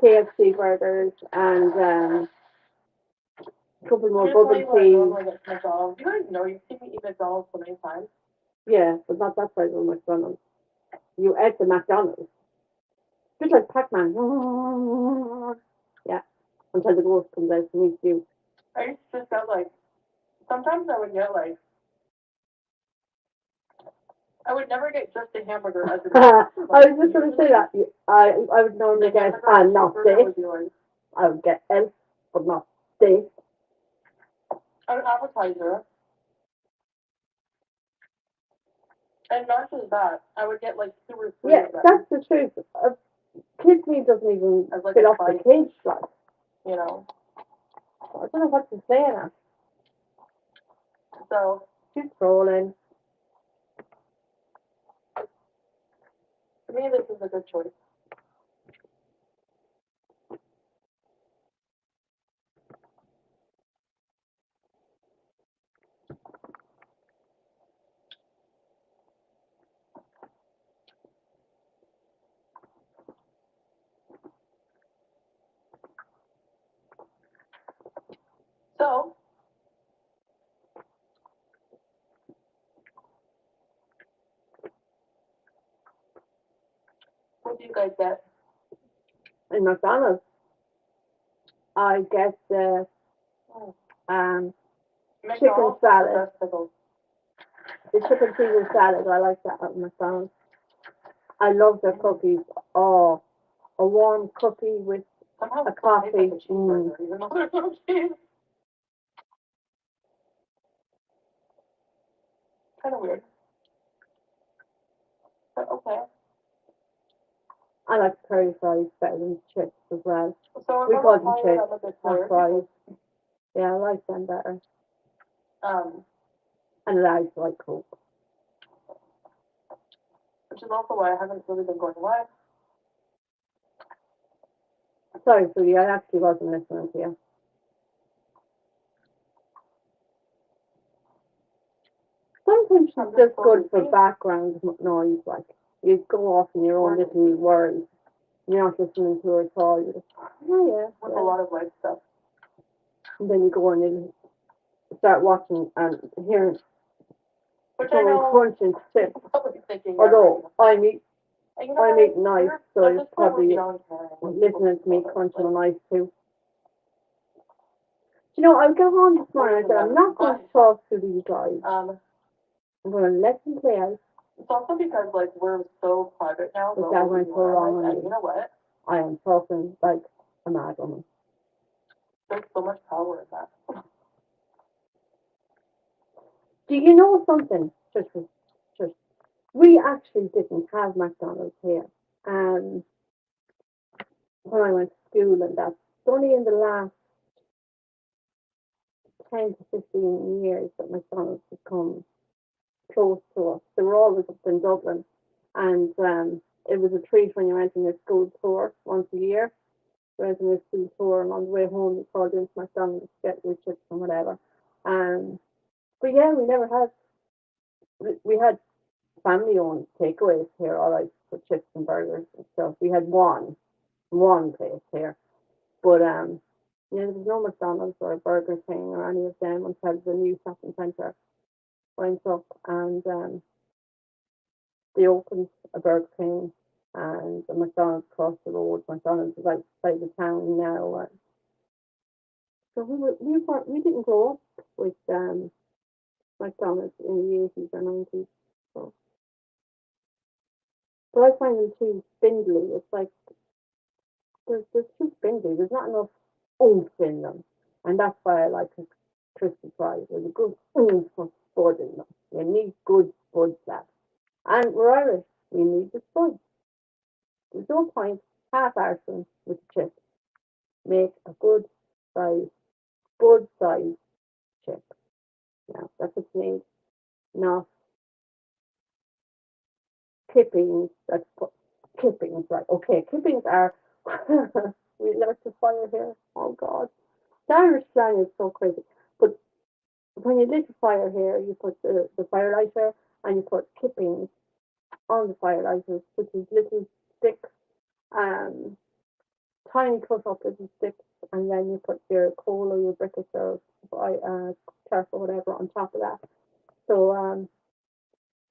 3 KFC burgers and a couple more I'm gonna tell bubble you what I tea. normally get from McDonald's. You guys know, you've seen me eat McDonald's so many times. Yeah, but not that size of McDonald's. You ate the McDonald's. Just like Pac-Man. Yeah, until the ghost comes out and eats you. I used to just get like, sometimes I would get like, I would never get just a hamburger as a I was just going to say that. I would normally get not steak. would be like I would get elf, but not steak. an appetizer. And not just that, I would get like 2 or 3 Yeah, of them. that's the truth. A kid's meat doesn't even As like fill a up the bite. cage like. You know. I don't know what to say now. So, She's trolling. for me, this is a good choice. So, what do you guys get? In McDonald's, I get the McDonald's salad. has the best pickles. the chicken Caesar salad. I like that at McDonald's. I love their cookies. Oh, a warm cookie with Somehow a it tastes coffee. like a cheeseburger, even though there's no cheese. Kind of weird. But okay. I like curly fries better than chips as well. So We I'm call gonna them tell you chips, I'm a bit not tired. fries. Yeah, I like them better. Um, And I also like Coke. which is also why I haven't really been going live. Sorry, sweetie, I actually wasn't listening to you. Sometimes I'm it's just just so good for busy. background noise, like you go off in your own little world. You're not listening to her at all. You just, oh yeah, With yeah. a lot of life stuff. And then you go and you start watching and hearing Which I someone know crunching chips. you're probably thinking. Although I'm and you know I'm what? eating knife, so At it's this point, probably we're young, Karen, when listening to people me think about crunching it, on ice too. You know, I got on this morning. I said I'm not going to talk to these guys. I'm going to let them play out. It's also because like we're so private now. But about that what we went do so in our wrong life, on and me. you know what? I am talking like a mad woman. There's so much power in that. Do you know something? Just we actually didn't have McDonald's here. When I went to school and that. It's only in the last 10 to 15 years that McDonald's has come close to us. They were always up in Dublin, and it was a treat when you went on your school tour once a year. You went on your school tour, and on the way home you called into McDonald's to get your chips and whatever. But yeah, we never had. We had family-owned takeaways here, all right, for chips and burgers and stuff. We had one place here, but yeah, there was no McDonald's or Burger King or any of them until the new shopping centre went up, and they opened a Burger King and a McDonald's across the road. McDonald's is outside the town now. So we didn't grow up with McDonald's in the 80s or 90s. So. But I find them too spindly. It's like there's too spindly. There's not enough oomph in them, and that's why I like crispy fries. There's a good oomph of spud in them. You need good spud lads. And we're Irish. We need the spud. There's no point half-arsing with the chips. Make a good size, spud size chip. Now that's what you need, not clippings. Clippings, right? Okay, clippings are. We left the fire here. Oh God, the Irish slang is so crazy. But when you lit the fire here, you put the firelighter and you put clippings on the firelighters, which is little sticks, um, tiny cut up little sticks, and then you put your coal or your briquettes or turf or whatever on top of that. So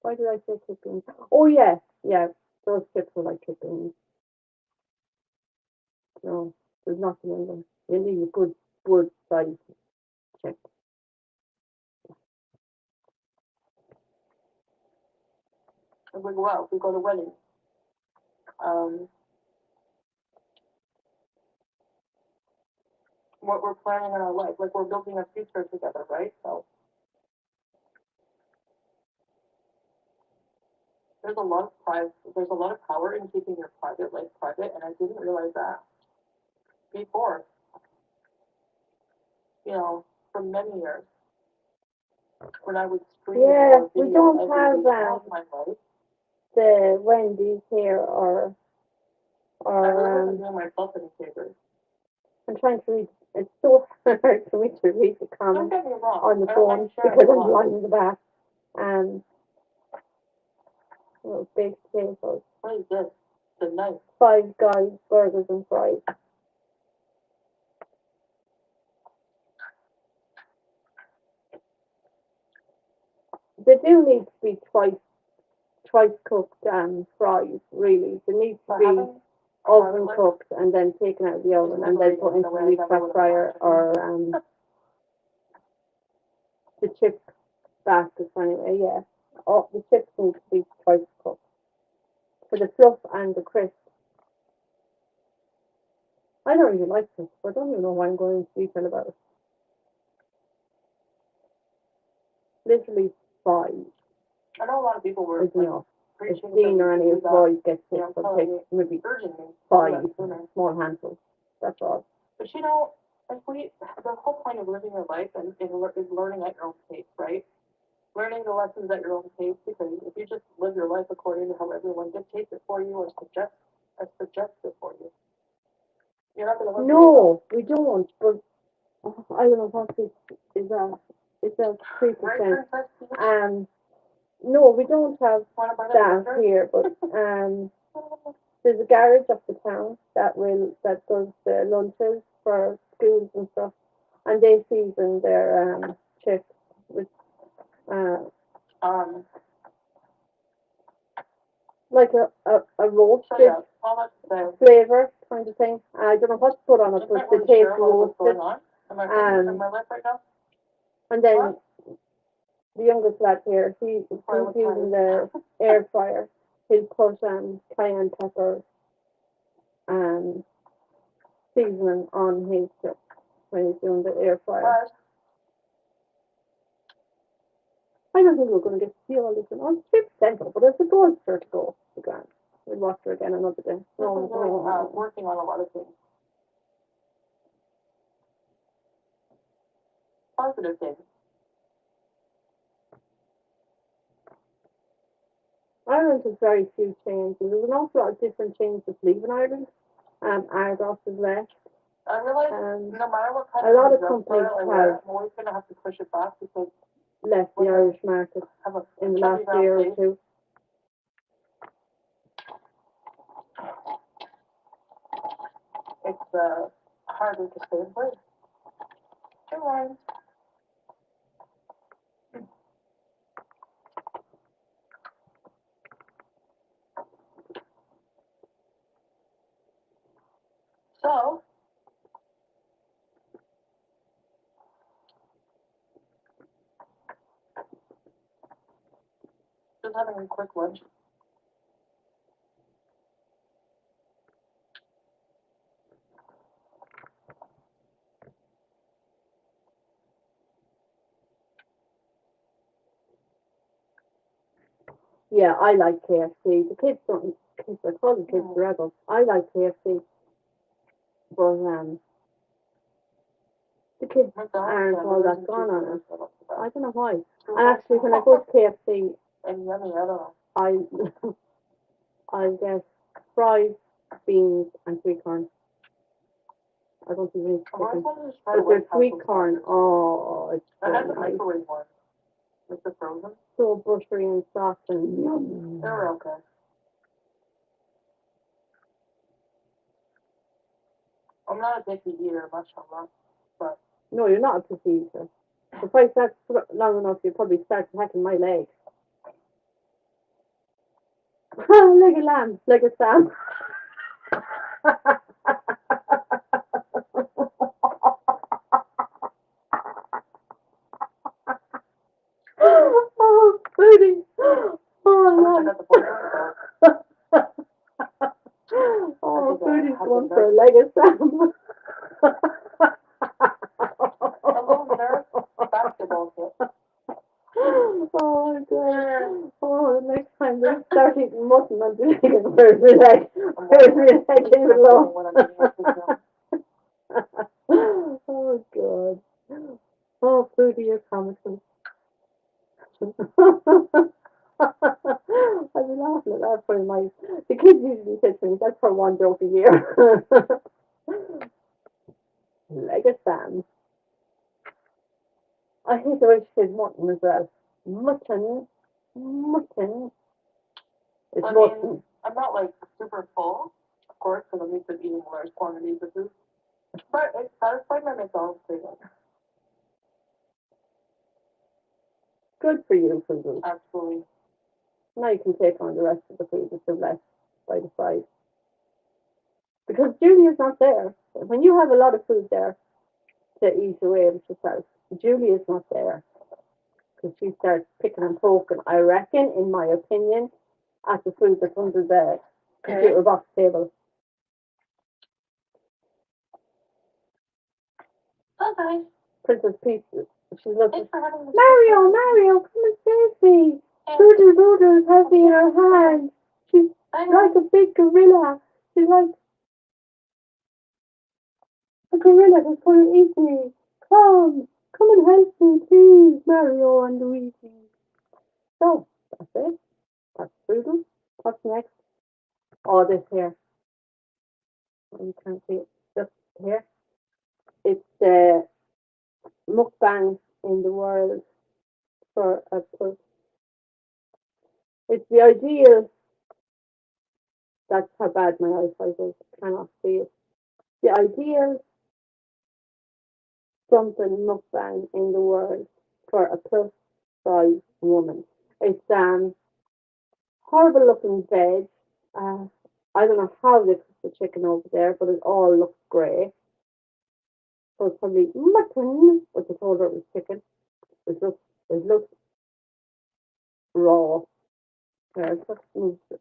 why did I say clippings? Oh yeah, yeah, those chips are like clippings. No, there's nothing in them. You need a good wood size chip. If we go out, we go to weddings. Um, what we're planning in our life, like we're building a future together, right? So there's a lot of pride. There's a lot of power in keeping your private life private, and I didn't realize that before. You know, for many years, when I would stream Yeah, or we video don't every day have of my life, the Wendy's here I really or wasn't doing myself any favors. I'm trying to read. It's so hard for me to read the Don't comments get me wrong. on the I don't phone like sharing because a I'm lot. blind in the back. Um, little baked potatoes, What is this? The knife. Five Guys burgers and fries. They do need to be twice cooked fries. Really, they need to For be having a oven private life, cooked and then taken out of the oven and then put into the deep fat fryer or the chip basket anyway. Yeah, the chips need to be twice cooked for the fluff and the crisp. I don't really like this. I don't even know why I'm going into detail about it. Literally five I know a lot of people were is enough. If preaching Dean or any of the boys get you sick, know, they'll telling take me, maybe urging me to do five that sooner. small handfuls. That's all. But you know, The whole point of living your life is learning at your own pace, right? Learning the lessons at your own pace, because if you just live your life according to how everyone dictates it for you or suggests it for you, you're not going to live No, we don't. But I don't know what this is. It's a 3%. right, Princess? No, we don't have Want to buy that that here, but there's a garage up the town that does the lunches for schools and stuff, and they season their chips with Um, like a roasted so yeah, all that to say, flavor kind of thing. I don't know what to put on it, I'm but not the really taste sure what's roasted. going on. Am I in my life right now? And then What? the youngest lad here, he's using the air fryer. He'll put cayenne pepper seasoning on his chips when he's doing the air fryer. What? I don't think we're going to get to see all this on 3%, but it's a good start to go. The grand. We'll watch her again another day. No. Working on a lot of things. Positive things. Ireland has very few chains. There's an awful lot of different chains that leave in Ireland. Argos is left. I realize no matter what kind a lot of dress companies style I have wear, I'm always going to have to push it back because left the Irish market have a in the last year or two. It's harder to stay in place. Good one. So, just having a quick lunch. Yeah, I like KFC. The kids don't. I call the kids rebels. I like KFC, but the kids aren't all that gone on it. I don't know why. And actually, when I go to KFC, And yummy, I don't know. I get fries, beans, and sweet corn. I don't even eat chicken. But there's sweet corn. Oh, it's so I had the nice. microwave one. With the frozen. So buttery and soft and yum. They were okay. I'm not a picky eater, mashallah. But no, you're not a picky eater. If I sat long enough, you'd probably start attacking my legs. Like a lamb, like a Sam. Oh, pretty. Oh, oh, Foodie's going for a leg of Sam. a little nerve basketball kit. Oh, God. Oh, the next time they start eating mutton, I'll be thinking, where's my leg? Where's my leg in the low? Oh, God. Oh, Foodie, you're comical. I've been laughing at that for my. The kids usually say to me, that's for one joke a year. Like a Sam. I hate the way she says mutton as well. Mutton. It's mutton. I'm not like super full, of course, because I'm used to eating large quantities of food. But it satisfied my McDonald's craving. Good for you, Susan. Absolutely. Now you can take on the rest of the food that's left by the side. Because Julia's not there. When you have a lot of food there to eat away with yourself, Julia's not there. Because she starts picking and poking, I reckon, in my opinion, at the food that's under the computer box table. Okay. Princess Peach, she's looking. Mario, Mario, come and save me. Doodle has me in her hand. She's like a big gorilla. She's like, A gorilla is going to eat me. Come and help me, please, Mario and Luigi. So, that's it. That's Poodle. What's next? Oh, this here. Oh, you can't see it. Just here. It's the mukbang in the world for a person. It's the ideal. That's how bad my eyesight is. I cannot see it. The ideal something mukbang in the world for a plus size woman. It's horrible looking veg. Uh, I don't know how they cook the chicken over there, but it all looks grey. So it's probably mutton, but they told her it was chicken. It looks raw. There, just move it.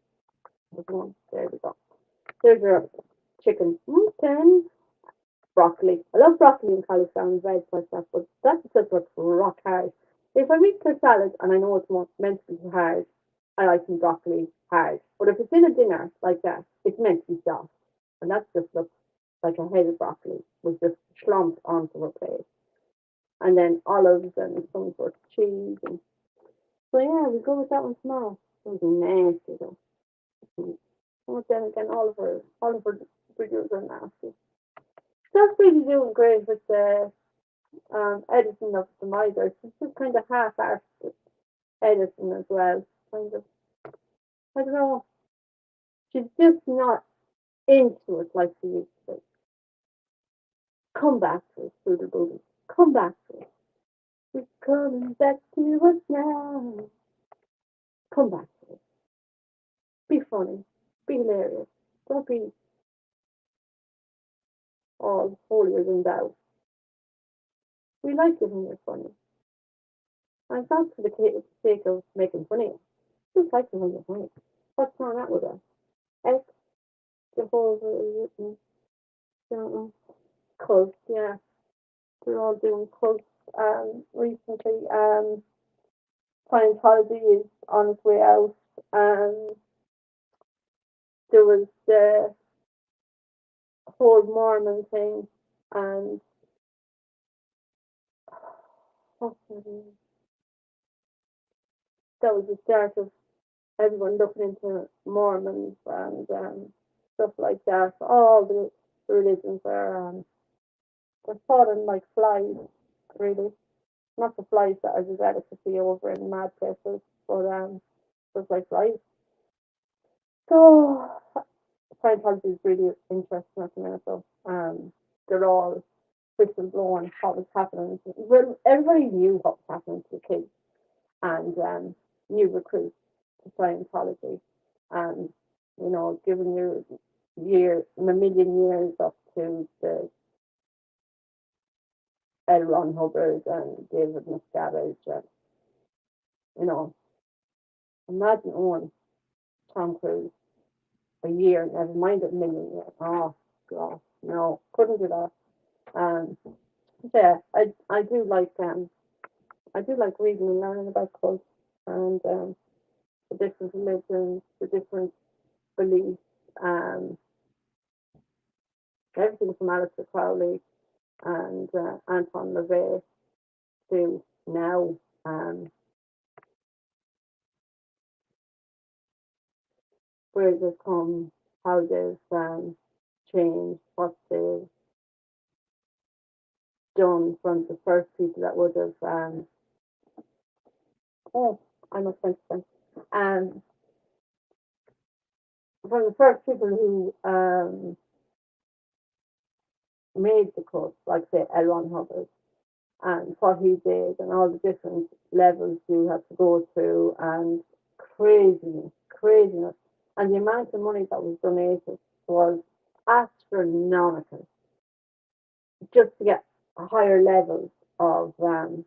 There we go. There's your chicken mutton. Broccoli. I love broccoli and cauliflower and veg like that, but that's just what's rock hard. If I make a salad and I know it's more meant to be hard, I like some broccoli hard. But if it's in a dinner like that, it's meant to be soft. And that just looks like a head of broccoli was just slumped onto a plate. And then olives and some sort of cheese. And so yeah, we go with that one tomorrow. It was nasty though. Mm. But then again, all of her videos are nasty. That's really doing great with the editing of them either. She's just kind of half-assed editing as well. Kind of, I don't know. She's just not into it like she used to be. Come back to it, Booty Booty. Come back to it. We're coming back to us now. Come back to it. Be funny. Be hilarious. Don't be all holier than thou. We like it when you're funny. And it's not for the sake of making funny. We just like it when you're funny. What's wrong with that with us? X, Jehovah, cult, yeah. They're all doing cults. Recently, Scientology is on its way out. There was the whole Mormon thing, and what's the name? That was the start of everyone looking into Mormons and stuff like that. All the religions are they're falling like flies, really. Not the flies that I was able to see over in mad places, but just like flies. So Scientology is really interesting at the minute, though. They're all whistleblowing what was happening. Well, everybody knew what was happening to the kids and new recruits to Scientology, and giving your a million years up to the L. Ron Hubbard and David Miscavige, and you know, imagine owning Tom Cruise a year, never mind a million years. Oh God, no, couldn't do that. Um, yeah, I do like reading and learning about cults and the different religions, the different beliefs, um, everything from Alistair Crowley and Anton LaVey to now, where they've come, how they've changed, what they've done from the first people that would have, oh, I must mention, um, from the first people who made the cut, like say L. Ron Hubbard, and what he did, and all the different levels you have to go through, and craziness. And the amount of money that was donated was astronomical just to get higher levels of the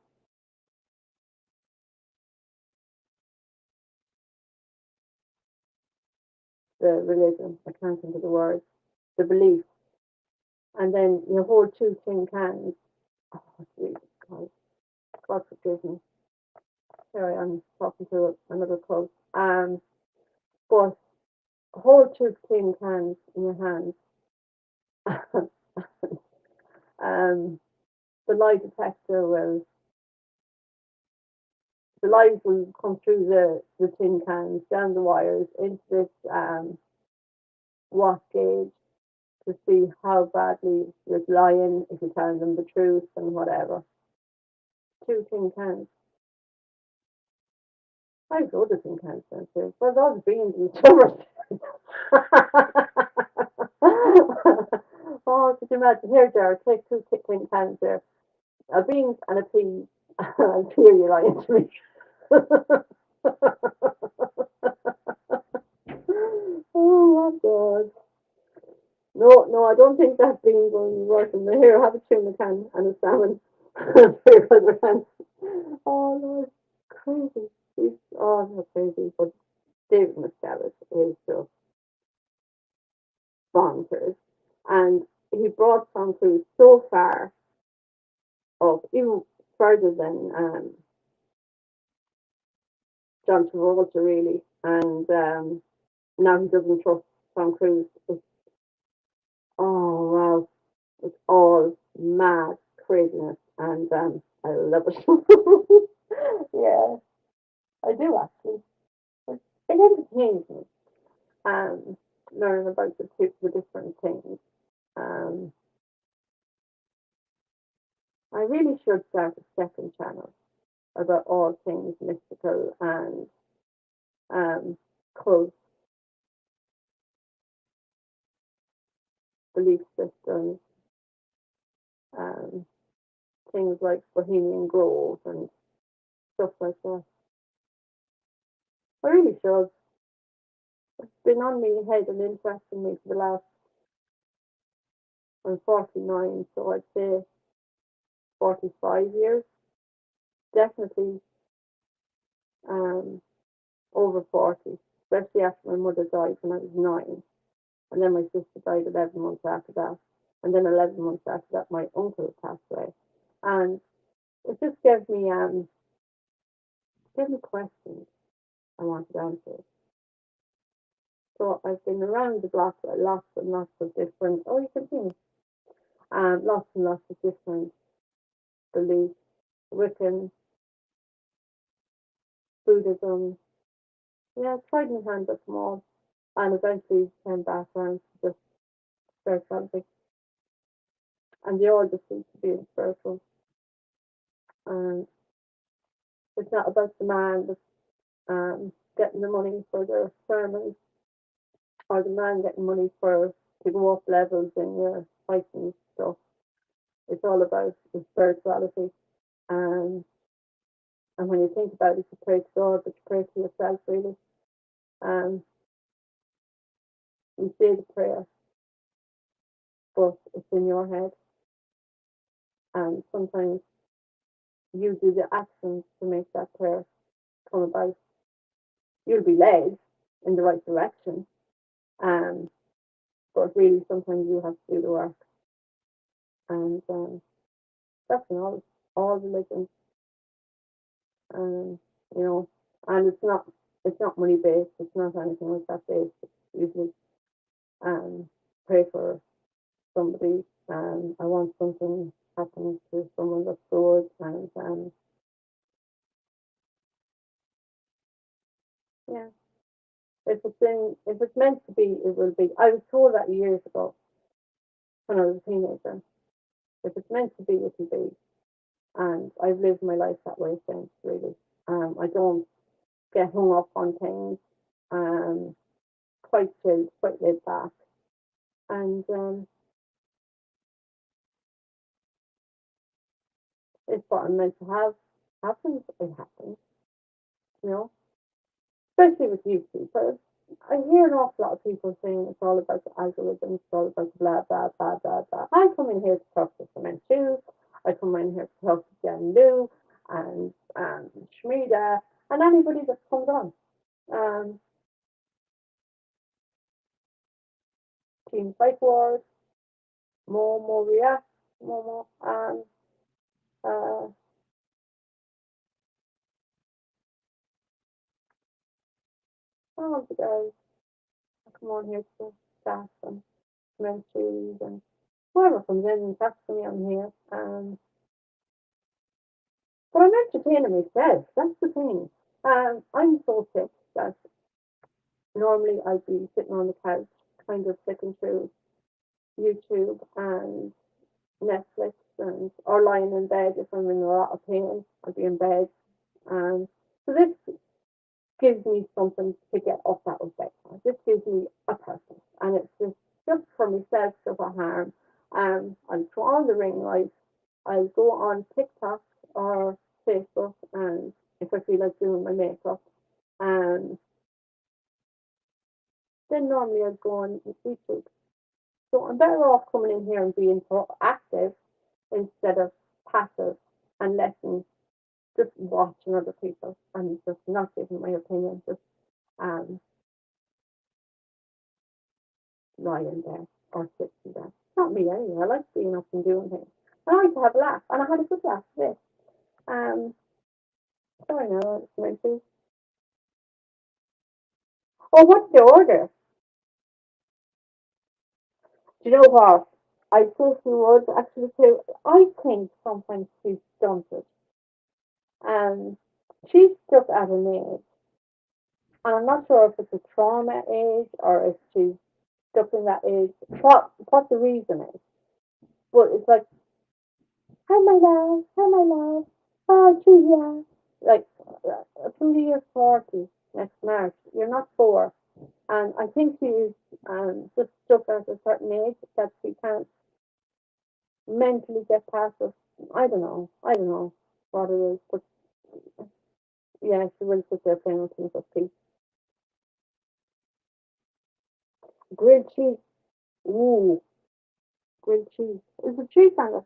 religion. I can't think of the word, the belief. And then you hold two tin cans. Oh, Jesus Christ. God forgive me. Sorry, I'm talking to another close. But hold two tin cans in your hands Um, the lie detector will, the lies will come through the tin cans, down the wires, into this watt gauge to see how badly you're lying, if you're telling them the truth and whatever. Two tin cans. I have other tin cans downstairs. Well, all the beans and summers. Oh, could you imagine? Here, Jared, take two tin cans there. A beans and a pea. And here you lying to me. Oh my God. No, no, I don't think that beans will be working. Here, have a tuna can and a salmon. Three other cans. Oh Lord, crazy. Oh, not crazy, but David Miscavige is just bonkers. And he brought Tom Cruise so far up, even further than John Travolta, really. And now he doesn't trust Tom Cruise. Oh, wow. It's all mad craziness. And I love it. Yeah, I do actually. It entertains me. Um, Learning about the different things. Um, I really should start a second channel about all things mystical and cult belief systems, um, things like Bohemian Grove and stuff like that. I really should. It's been on me head and interesting me for the last, I'm 49, so I'd say 45 years. Definitely um, over 40, especially after my mother died when I was 9. And then my sister died 11 months after that. And then 11 months after that, my uncle passed away. And it just gave me questions I wanted answers. So I've been around the block with lots and lots of different, oh, you can see, lots and lots of different beliefs, Wiccan, Buddhism. Yeah, I tried my hand at them all. And eventually came back around to just spirituality. And they all just seem to be spiritual. And it's not about the man that's getting the money for their sermons or the man getting money for to go up levels in your fighting stuff. It's all about the spirituality. Um, and when you think about it, you pray to God, but you pray to yourself, really. Um, you say the prayer, but it's in your head. And sometimes you do the actions to make that prayer come about. You'll be led in the right direction. Um, but really, sometimes you have to do the work. And that's in all religions. Um, you know, and it's not money based. It's not anything like that based. It's usually pray for somebody. I want something happen to someone that's good, and yeah, if it's meant to be, it will be. I was told that years ago when I was a teenager. If it's meant to be, it will be. And I've lived my life that way since. Really, I don't get hung up on things. Um, quite chilled, quite laid back, and if what I'm meant to have happens, it happens. You know, especially with YouTube. But I hear an awful lot of people saying it's all about the algorithm, it's all about the blah blah blah blah blah. I come in here to talk to cement shoes. I come in here to talk to Jen Lou and Shmida and anybody that comes on. Um, Team Fight Wars, More React, More uh, all the guys that come on here to chat and cement shoes and whoever comes in and chats to me, I'm here. But I'm entertaining myself. That's the thing. I'm so sick that normally I'd be sitting on the couch, kind of flicking through YouTube and Netflix, and or lying in bed if I'm in a lot of pain. I'd be in bed. So this gives me something to get up out of bed. This gives me a purpose, and it's just for myself, so for harm. I'll throw on the ring light. I'll go on TikTok or Facebook, and if I feel like doing my makeup, and then normally I'd go on YouTube. So I'm better off coming in here and being proactive instead of passive and letting just watching other people and just not giving my opinion, just um, lying there or sitting there. Not me anyway. I like being up and doing things. I like to have a laugh, and I had a good laugh today. Um, sorry now, it's meant to. Oh, what's the order? Do you know what? I think she would actually too. I think sometimes she's stunted. Um, she's just at an age, and I'm not sure if it's a trauma age or if she's stuck in that age. What the reason is? But it's like, hi my love, oh gee yeah, like from the year 40 next March. You're not four, and I think she's just stuck at a certain age that she can't mentally get past it. I don't know what it is, but yeah, she will sit there playing with things like peace. Grilled cheese, ooh, grilled cheese. Is it cheese sandwich?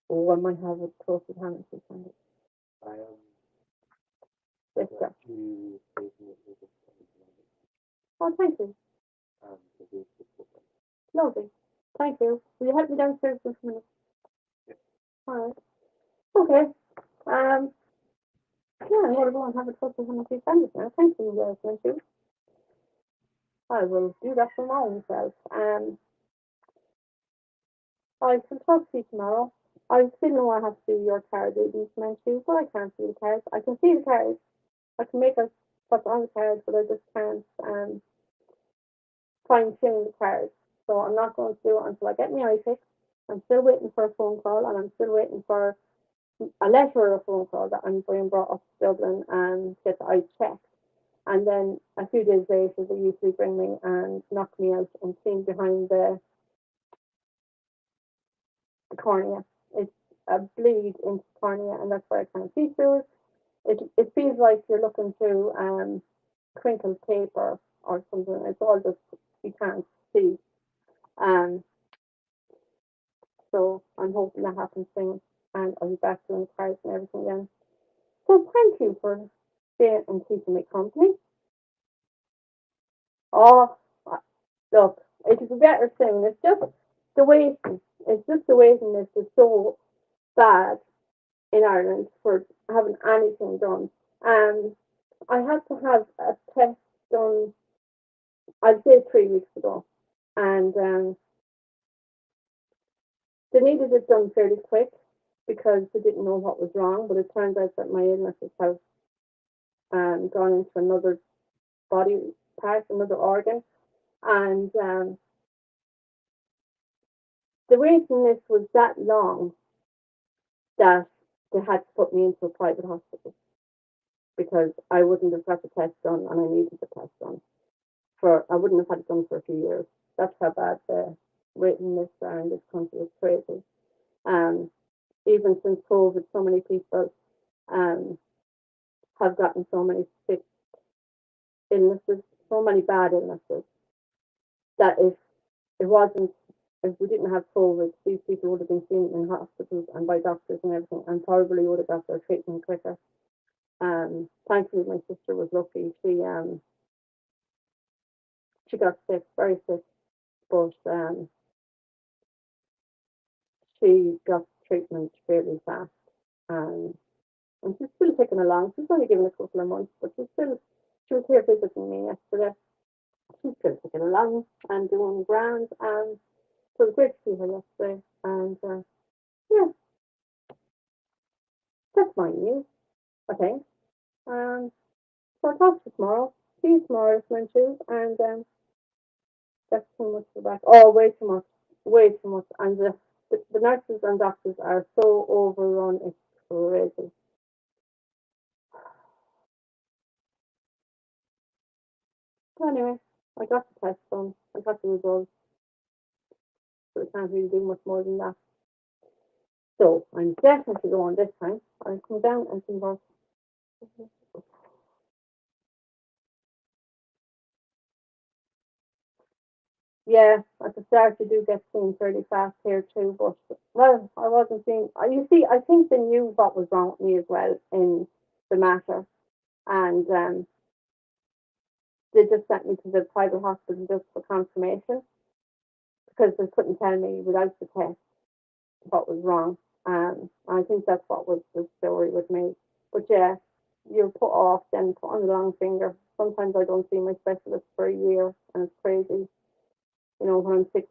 Oh, I might have a toasted ham and cheese sandwich. I am Let's go. actually taking it with the Oh, thank you. and the good football. Lovely. Thank you. Will you help me downstairs just a minute? Yeah. Alright. Okay. Yeah, I'm gonna go and have a toasted ham and cheese sandwich now. Thank you, thank you. I will do that for myself. I can talk to you tomorrow. I still know I have to do your card readings, mentioned, but I can't see the cards. I can see the cards. I can make us put on the cards, but I just can't fine tune the cards. So I'm not going to do it until I get my eye fixed. I'm still waiting for a phone call, and I'm still waiting for a letter or a phone call that I'm being brought up to Dublin and get the eye checked. And then a few days later, they usually bring me and knock me out and clean behind the cornea. It's a bleed into the cornea, and that's why I can't see through it. It feels like you're looking through crinkled paper or something. It's all just you can't see. Um, so I'm hoping that happens soon, and I'll be back doing cards and everything again. So thank you for staying and keeping me company. Oh, look, it is a better thing. It's just the waiting. It's just the waiting list is so bad in Ireland for having anything done. Um, I had to have a test done, I'd say 3 weeks ago, and they needed it done fairly quick because they didn't know what was wrong. But it turns out that my illnesses have gone into another body part, another organ, and the waiting list was that long that they had to put me into a private hospital because I wouldn't have got the test done and I needed the test done. I wouldn't have had it done for a few years. That's how bad the waiting lists are in this country. It's crazy. Um, even since COVID, so many people um, have gotten so many sick illnesses, so many bad illnesses, that if it wasn't, if we didn't have COVID, these people would have been seen in hospitals and by doctors and everything, and probably would have got their treatment quicker. Thankfully, my sister was lucky. She got sick, very sick, but she got treatment fairly fast. Um, and she's still taking along. She's only given a couple of months, but she was here visiting me yesterday. She's still taking along and doing grand. So it was great to see her yesterday. And yeah, that's my news, I think. So I'll talk to you tomorrow. See you tomorrow, Menchu. And that's too much for that. Oh, way too much. Way too much. And the nurses and doctors are so overrun, it's crazy. But anyway, I got the test done. I got the results. So I can't really do much more than that. So I'm definitely going this time. I'll come down and convert. Yeah, at the start you do get seen fairly fast here too, but well, I wasn't seeing. You see, I think they knew what was wrong with me as well in the matter, and they just sent me to the private hospital just for confirmation because they couldn't tell me without the test what was wrong. I think that's what was the story with me. But yeah, you're put off, then put on the long finger. Sometimes I don't see my specialist for a year, and it's crazy. You know, when I'm sick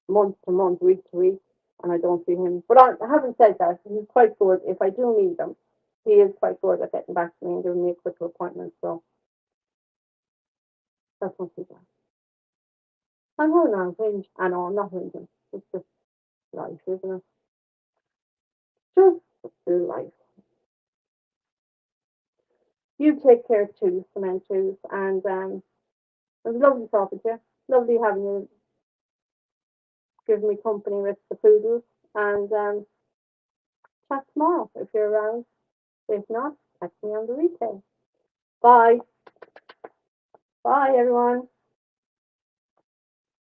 month to month, week to week, and I don't see him. But I haven't said that. He's quite good. If I do need him, he is quite good at getting back to me and giving me a quick appointment. So that's not too bad. I'm holding on whinge. I know I'm not whinging. It's just life, isn't it? Just life. You take care too, cement too, and it was lovely talking to you. Lovely having you giving me company with the poodles, and chat tomorrow if you're around. If not, catch me on the replay. Bye. Bye, everyone.